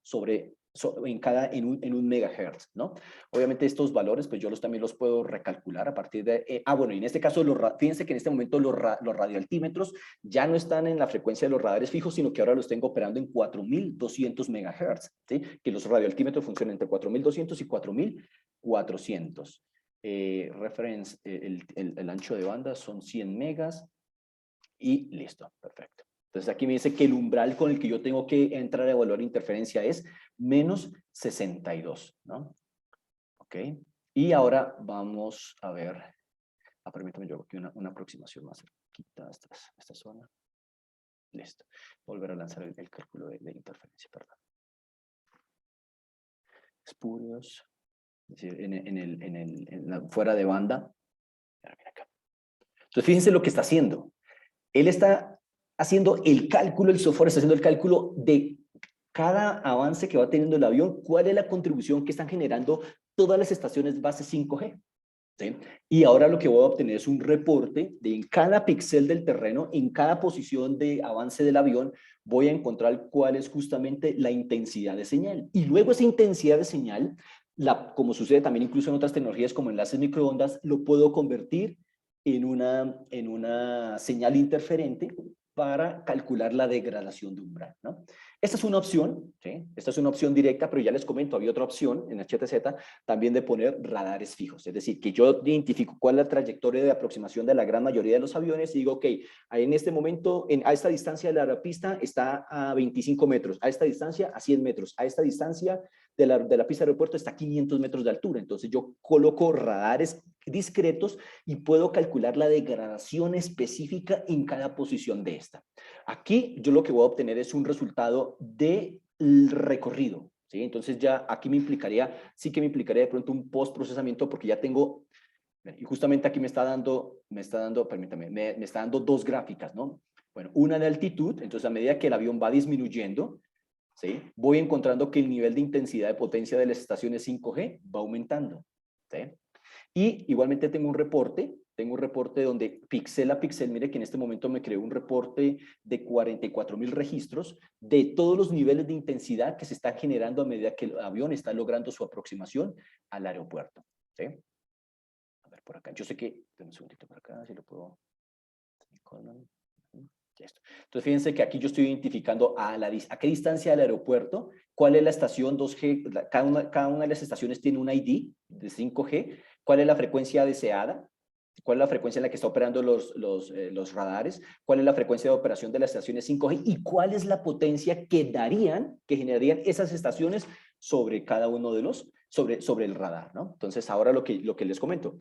en un megahertz, ¿no? Obviamente estos valores, pues yo también los puedo recalcular a partir de... bueno, y en este caso, fíjense que en este momento los radioaltímetros ya no están en la frecuencia de los radares fijos, sino que ahora los tengo operando en 4200 megahertz, ¿sí? Que los radioaltímetros funcionan entre 4200 y 4400. El ancho de banda son 100 megas y listo, perfecto. Entonces aquí me dice que el umbral con el que yo tengo que entrar a evaluar interferencia es menos 62, ¿no? Ok. Y ahora vamos a ver, permítame yo aquí una aproximación más cerquita a esta zona. Listo. Volver a lanzar el cálculo de interferencia, perdón. Espurios. Es decir, fuera de banda. Mira acá. Entonces, fíjense lo que está haciendo. Él está haciendo el cálculo, el software está haciendo el cálculo de cada avance que va teniendo el avión, cuál es la contribución que están generando todas las estaciones base 5G. ¿Sí? Y ahora lo que voy a obtener es un reporte de en cada píxel del terreno, en cada posición de avance del avión, voy a encontrar cuál es justamente la intensidad de señal. Y luego esa intensidad de señal, como sucede también incluso en otras tecnologías como enlaces microondas, lo puedo convertir en una señal interferente para calcular la degradación de umbral, ¿no? Esta es una opción, ¿sí? Esta es una opción directa, pero ya les comento, había otra opción en HTZ también de poner radares fijos, es decir, que yo identifico cuál es la trayectoria de aproximación de la gran mayoría de los aviones y digo, ok, en este momento, a esta distancia de la aeropista está a 25 metros, a esta distancia a 100 metros, a esta distancia de la pista de aeropuerto está a 500 metros de altura, entonces yo coloco radares discretos y puedo calcular la degradación específica en cada posición de esta. Aquí yo lo que voy a obtener es un resultado del recorrido, ¿sí? Entonces ya aquí sí que me implicaría de pronto un post-procesamiento porque ya tengo, y justamente aquí me está dando, permítame, me está dando dos gráficas, ¿no? Bueno, una de altitud, entonces a medida que el avión va disminuyendo, ¿sí? Voy encontrando que el nivel de intensidad de potencia de las estaciones 5G va aumentando, ¿sí? Y igualmente tengo un reporte donde píxel a píxel, mire que en este momento me creó un reporte de 44,000 registros de todos los niveles de intensidad que se están generando a medida que el avión está logrando su aproximación al aeropuerto, ¿sí? A ver, por acá, yo sé que, un segundito por acá, si lo puedo... Esto. Entonces, fíjense que aquí yo estoy identificando a qué distancia del aeropuerto, cuál es la estación 2G, cada una de las estaciones tiene un ID de 5G, cuál es la frecuencia deseada, cuál es la frecuencia en la que está operando los radares, cuál es la frecuencia de operación de las estaciones 5G y cuál es la potencia que generarían esas estaciones sobre cada uno de sobre el radar, ¿no? Entonces, ahora lo que les comento.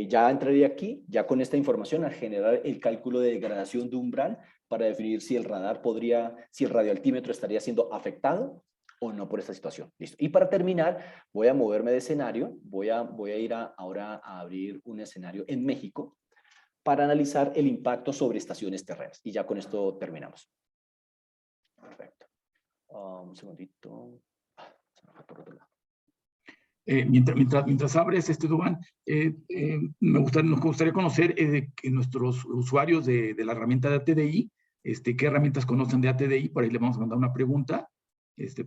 Ya entraría aquí, ya con esta información, a generar el cálculo de degradación de umbral para definir si el radioaltímetro estaría siendo afectado o no por esta situación. Listo. Y para terminar, voy a moverme de escenario, voy a ir ahora a abrir un escenario en México para analizar el impacto sobre estaciones terrenas. Y ya con esto terminamos. Perfecto. Un segundito. Se me fue por otro lado. Mientras abres, Duván, nos gustaría conocer que nuestros usuarios de la herramienta de TDI ¿Qué herramientas conocen de ATDI? Por ahí le vamos a mandar una pregunta.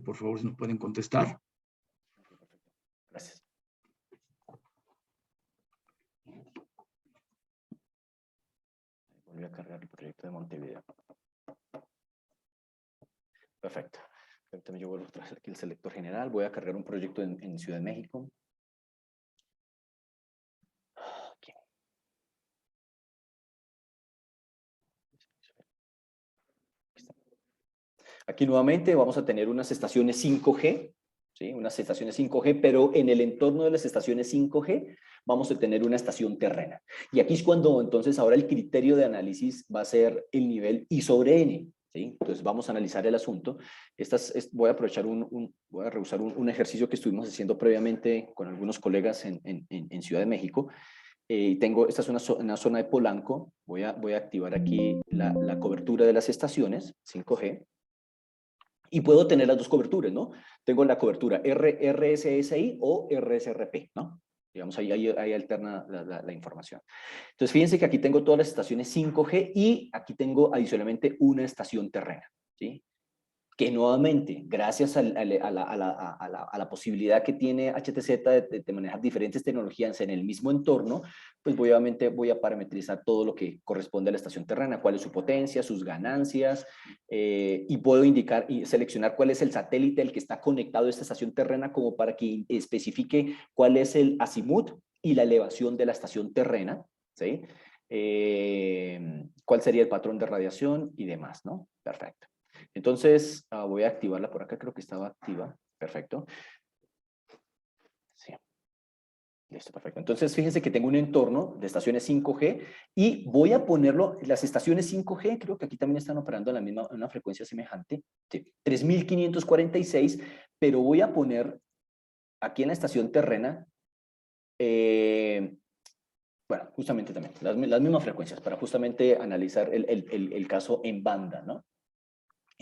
Por favor, si nos pueden contestar. Gracias. Voy a cargar el proyecto de Montevideo. Perfecto. También yo vuelvo a traer aquí el selector general. Voy a cargar un proyecto en Ciudad de México. Aquí. Aquí nuevamente vamos a tener unas estaciones 5G, ¿sí? Unas estaciones 5G, pero en el entorno de las estaciones 5G vamos a tener una estación terrena. Y aquí es cuando entonces ahora el criterio de análisis va a ser el nivel I sobre N. ¿Sí? Entonces vamos a analizar el asunto. Voy a aprovechar voy a reusar un ejercicio que estuvimos haciendo previamente con algunos colegas en Ciudad de México. Esta es una zona de Polanco. Voy a activar aquí la cobertura de las estaciones 5G. Y puedo tener las dos coberturas, ¿no? Tengo la cobertura RSSI o RSRP, ¿no? Digamos, ahí alterna la información. Entonces, fíjense que aquí tengo todas las estaciones 5G y aquí tengo adicionalmente una estación terrena, ¿sí? Que nuevamente, gracias a la posibilidad que tiene HTZ de manejar diferentes tecnologías en el mismo entorno, pues obviamente voy a parametrizar todo lo que corresponde a la estación terrena, cuál es su potencia, sus ganancias, y puedo indicar y seleccionar cuál es el satélite al que está conectado a esta estación terrena como para que especifique cuál es el azimut y la elevación de la estación terrena, ¿sí? Cuál sería el patrón de radiación y demás, ¿no? Perfecto. Entonces, voy a activarla por acá, creo que estaba activa. Perfecto. Sí. Listo, perfecto. Entonces, fíjense que tengo un entorno de estaciones 5G y voy a ponerlo, las estaciones 5G, creo que aquí también están operando a una frecuencia semejante, sí, 3546, pero voy a poner aquí en la estación terrena, bueno, justamente también, las mismas frecuencias, para justamente analizar el caso en banda, ¿no?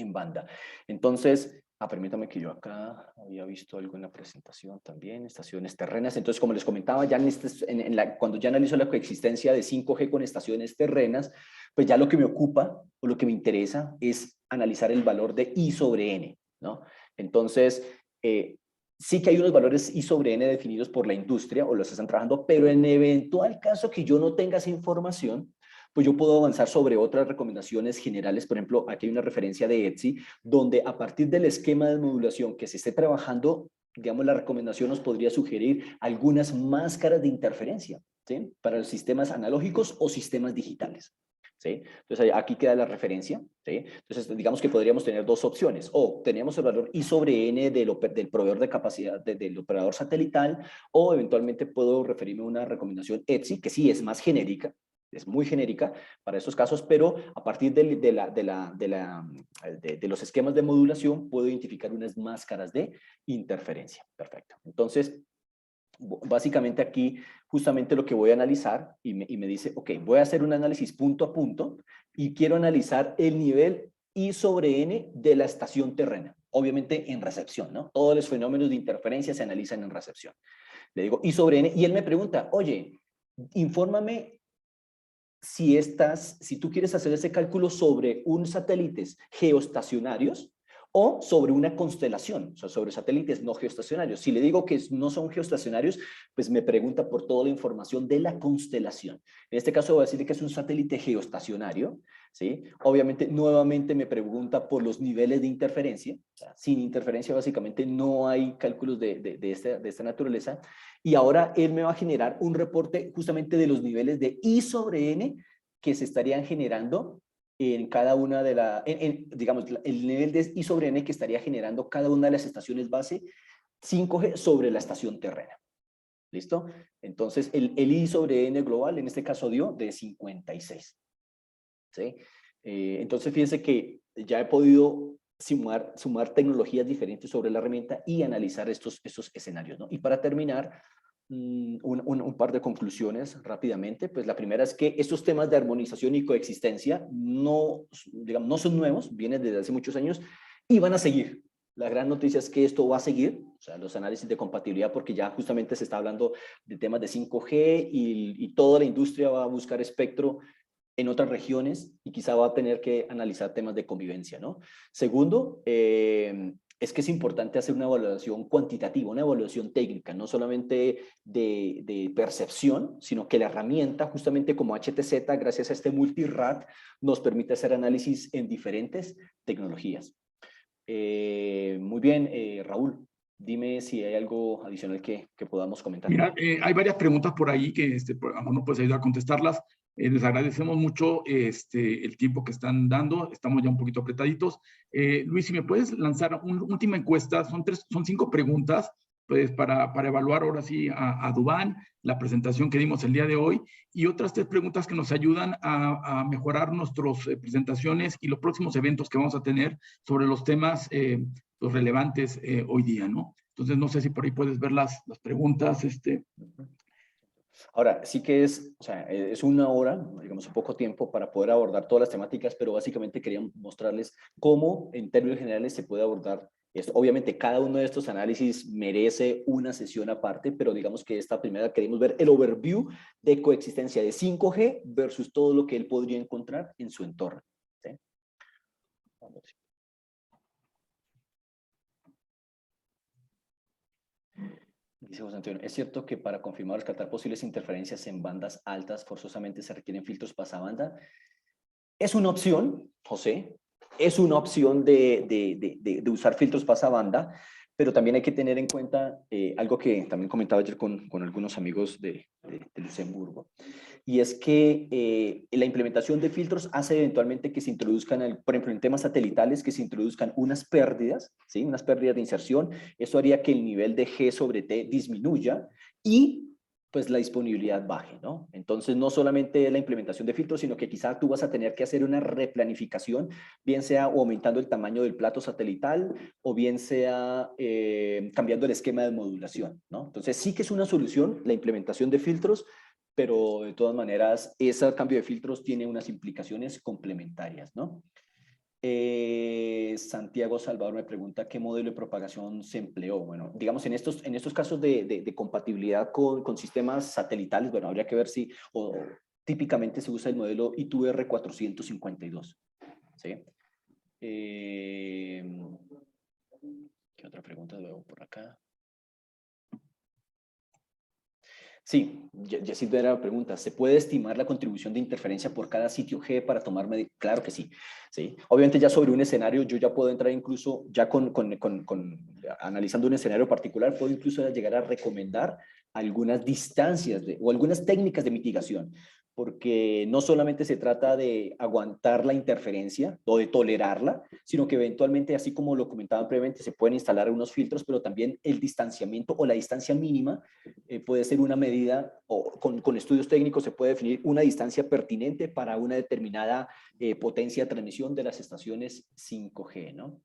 En banda. Entonces, permítame que yo acá había visto algo en la presentación también, estaciones terrenas. Entonces, como les comentaba, ya cuando ya analizo la coexistencia de 5G con estaciones terrenas, pues ya lo que me ocupa o lo que me interesa es analizar el valor de I sobre N, ¿no? Entonces, sí que hay unos valores I sobre N definidos por la industria o los están trabajando, pero en eventual caso que yo no tenga esa información, pues yo puedo avanzar sobre otras recomendaciones generales. Por ejemplo, aquí hay una referencia de ETSI, donde a partir del esquema de modulación que se esté trabajando, digamos, la recomendación nos podría sugerir algunas máscaras de interferencia, ¿sí? Para los sistemas analógicos o sistemas digitales. ¿Sí? Entonces aquí queda la referencia, ¿sí? Entonces digamos que podríamos tener dos opciones, o teníamos el valor I sobre N del proveedor de capacidad, del operador satelital, o eventualmente puedo referirme a una recomendación ETSI, que sí es más genérica, es muy genérica para estos casos, pero a partir de los esquemas de modulación puedo identificar unas máscaras de interferencia. Perfecto. Entonces, básicamente aquí justamente lo que voy a analizar y me dice, ok, voy a hacer un análisis punto a punto y quiero analizar el nivel I sobre N de la estación terrena, obviamente en recepción, ¿no? Todos los fenómenos de interferencia se analizan en recepción. Le digo I sobre N y él me pregunta, oye, infórmame si tú quieres hacer ese cálculo sobre unos satélites geoestacionarios o sobre una constelación, o sea, sobre satélites no geoestacionarios. Si le digo que no son geoestacionarios, pues me pregunta por toda la información de la constelación. En este caso voy a decir que es un satélite geoestacionario, ¿sí? Obviamente, nuevamente me pregunta por los niveles de interferencia. O sea, sin interferencia, básicamente, no hay cálculos de esta naturaleza. Y ahora él me va a generar un reporte justamente de los niveles de I sobre N que se estarían generando en cada una de digamos, el nivel de I sobre N que estaría generando cada una de las estaciones base 5G sobre la estación terrena. ¿Listo? Entonces, el I sobre N global, en este caso dio de 56. ¿Sí? Entonces, fíjense que ya he podido sumar tecnologías diferentes sobre la herramienta y analizar estos escenarios, ¿no? Y para terminar, un par de conclusiones rápidamente. Pues la primera es que estos temas de armonización y coexistencia digamos, no son nuevos, vienen desde hace muchos años y van a seguir. La gran noticia es que esto va a seguir, o sea, los análisis de compatibilidad, porque ya justamente se está hablando de temas de 5G y toda la industria va a buscar espectro en otras regiones y quizá va a tener que analizar temas de convivencia, ¿no? Segundo, es que es importante hacer una evaluación cuantitativa, una evaluación técnica, no solamente de percepción, sino que la herramienta, justamente como HTZ, gracias a este multi-RAT, nos permite hacer análisis en diferentes tecnologías. Muy bien, Raúl, dime si hay algo adicional que podamos comentar. Mira, hay varias preguntas por ahí que Amor nos puede ayudar a contestarlas. Les agradecemos mucho el tiempo que están dando. Estamos ya un poquito apretaditos. Luis, si me puedes lanzar una última encuesta. Son 5 preguntas pues, para evaluar ahora sí a Dubán, la presentación que dimos el día de hoy, y otras 3 preguntas que nos ayudan a mejorar nuestras presentaciones y los próximos eventos que vamos a tener sobre los temas los relevantes hoy día, ¿no? Entonces, no sé si por ahí puedes ver las preguntas. Ahora, sí que o sea, es una hora, digamos, un poco tiempo para poder abordar todas las temáticas, pero básicamente quería mostrarles cómo, en términos generales, se puede abordar esto. Obviamente, cada uno de estos análisis merece una sesión aparte, pero digamos que esta primera queremos ver el overview de coexistencia de 5G versus todo lo que él podría encontrar en su entorno, ¿sí? Vamos. Dice José Antonio, ¿es cierto que para confirmar o descartar posibles interferencias en bandas altas forzosamente se requieren filtros pasabanda? Es una opción, José, es una opción de usar filtros pasabanda, pero también hay que tener en cuenta algo que también comentaba ayer con algunos amigos de Luxemburgo, y es que la implementación de filtros hace eventualmente que se introduzcan, por ejemplo, en temas satelitales, que se introduzcan unas pérdidas, ¿sí? Unas pérdidas de inserción. Eso haría que el nivel de G sobre T disminuya y pues la disponibilidad baje, ¿no? Entonces, no solamente la implementación de filtros, sino que quizá tú vas a tener que hacer una replanificación, bien sea aumentando el tamaño del plato satelital o bien sea cambiando el esquema de modulación, ¿no? Entonces, sí que es una solución la implementación de filtros, pero de todas maneras, ese cambio de filtros tiene unas implicaciones complementarias, ¿no? Santiago Salvador me pregunta qué modelo de propagación se empleó. Bueno, digamos, en estos casos de compatibilidad con sistemas satelitales, bueno, habría que ver si típicamente se usa el modelo I2R 452. ¿Sí? ¿Qué otra pregunta veo por acá? Sí, Jessica era la pregunta. ¿Se puede estimar la contribución de interferencia por cada sitio G para tomar medidas? Claro que sí, sí. Obviamente ya sobre un escenario yo ya puedo entrar incluso, ya analizando un escenario particular, puedo incluso llegar a recomendar algunas distancias o algunas técnicas de mitigación, porque no solamente se trata de aguantar la interferencia o de tolerarla, sino que eventualmente, así como lo comentaban previamente, se pueden instalar unos filtros, pero también el distanciamiento o la distancia mínima puede ser una medida, o con estudios técnicos se puede definir una distancia pertinente para una determinada potencia de transmisión de las estaciones 5G, ¿no?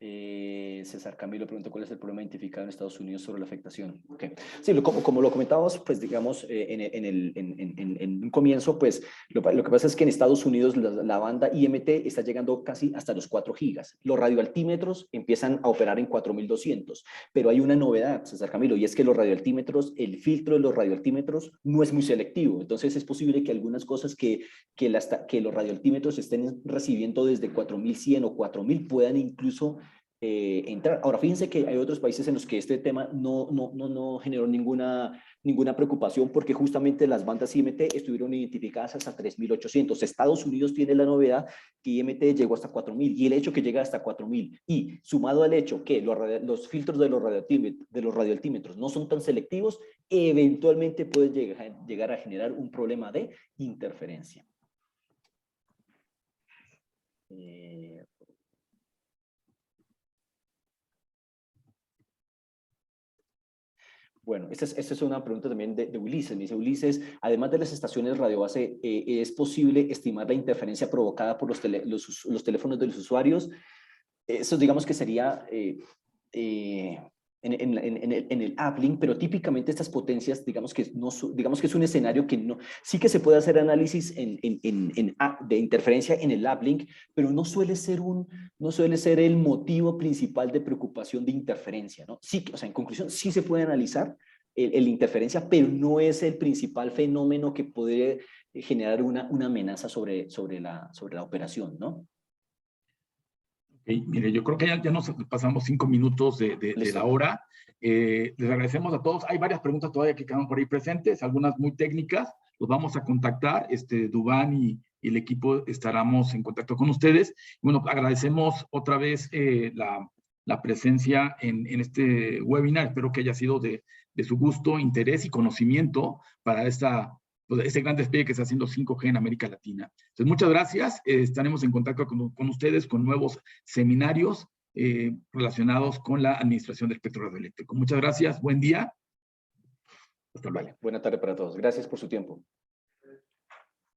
César Camilo pregunta cuál es el problema identificado en Estados Unidos sobre la afectación. Okay. Sí, como lo comentábamos, pues digamos, en un comienzo, pues lo que pasa es que en Estados Unidos la banda IMT está llegando casi hasta los 4 gigas. Los radioaltímetros empiezan a operar en 4200, pero hay una novedad, César Camilo, y es que los radioaltímetros, el filtro de los radioaltímetros no es muy selectivo. Entonces es posible que algunas cosas que los radioaltímetros estén recibiendo desde 4100 o 4000 puedan incluso entrar. Ahora, fíjense que hay otros países en los que este tema no generó ninguna preocupación porque justamente las bandas IMT estuvieron identificadas hasta 3800. Estados Unidos tiene la novedad que IMT llegó hasta 4000 y el hecho que llega hasta 4000 y sumado al hecho que los filtros de los radioaltímetros no son tan selectivos, eventualmente pueden llegar a generar un problema de interferencia. Bueno, esta es una pregunta también de Ulises. Me dice Ulises, además de las estaciones radiobase, ¿es posible estimar la interferencia provocada por los teléfonos de los usuarios? Eso digamos que sería en el uplink, pero típicamente estas potencias, digamos que es un escenario que no, sí que se puede hacer análisis de interferencia en el uplink, pero no suele ser el motivo principal de preocupación de interferencia, ¿no? Sí, o sea, en conclusión, sí se puede analizar la interferencia, pero no es el principal fenómeno que puede generar una amenaza sobre la operación, ¿no? Okay, mire, yo creo que ya nos pasamos 5 minutos de la hora. Les agradecemos a todos. Hay varias preguntas todavía que quedan por ahí presentes, algunas muy técnicas. Los vamos a contactar. Duván y el equipo estaremos en contacto con ustedes. Bueno, agradecemos otra vez la presencia en este webinar. Espero que haya sido de su gusto, interés y conocimiento para este gran despliegue que está haciendo 5G en América Latina. Entonces, muchas gracias. Estaremos en contacto con ustedes con nuevos seminarios relacionados con la administración del espectro radioeléctrico. Muchas gracias. Buen día. Hasta luego. Vale. Buena tarde para todos. Gracias por su tiempo.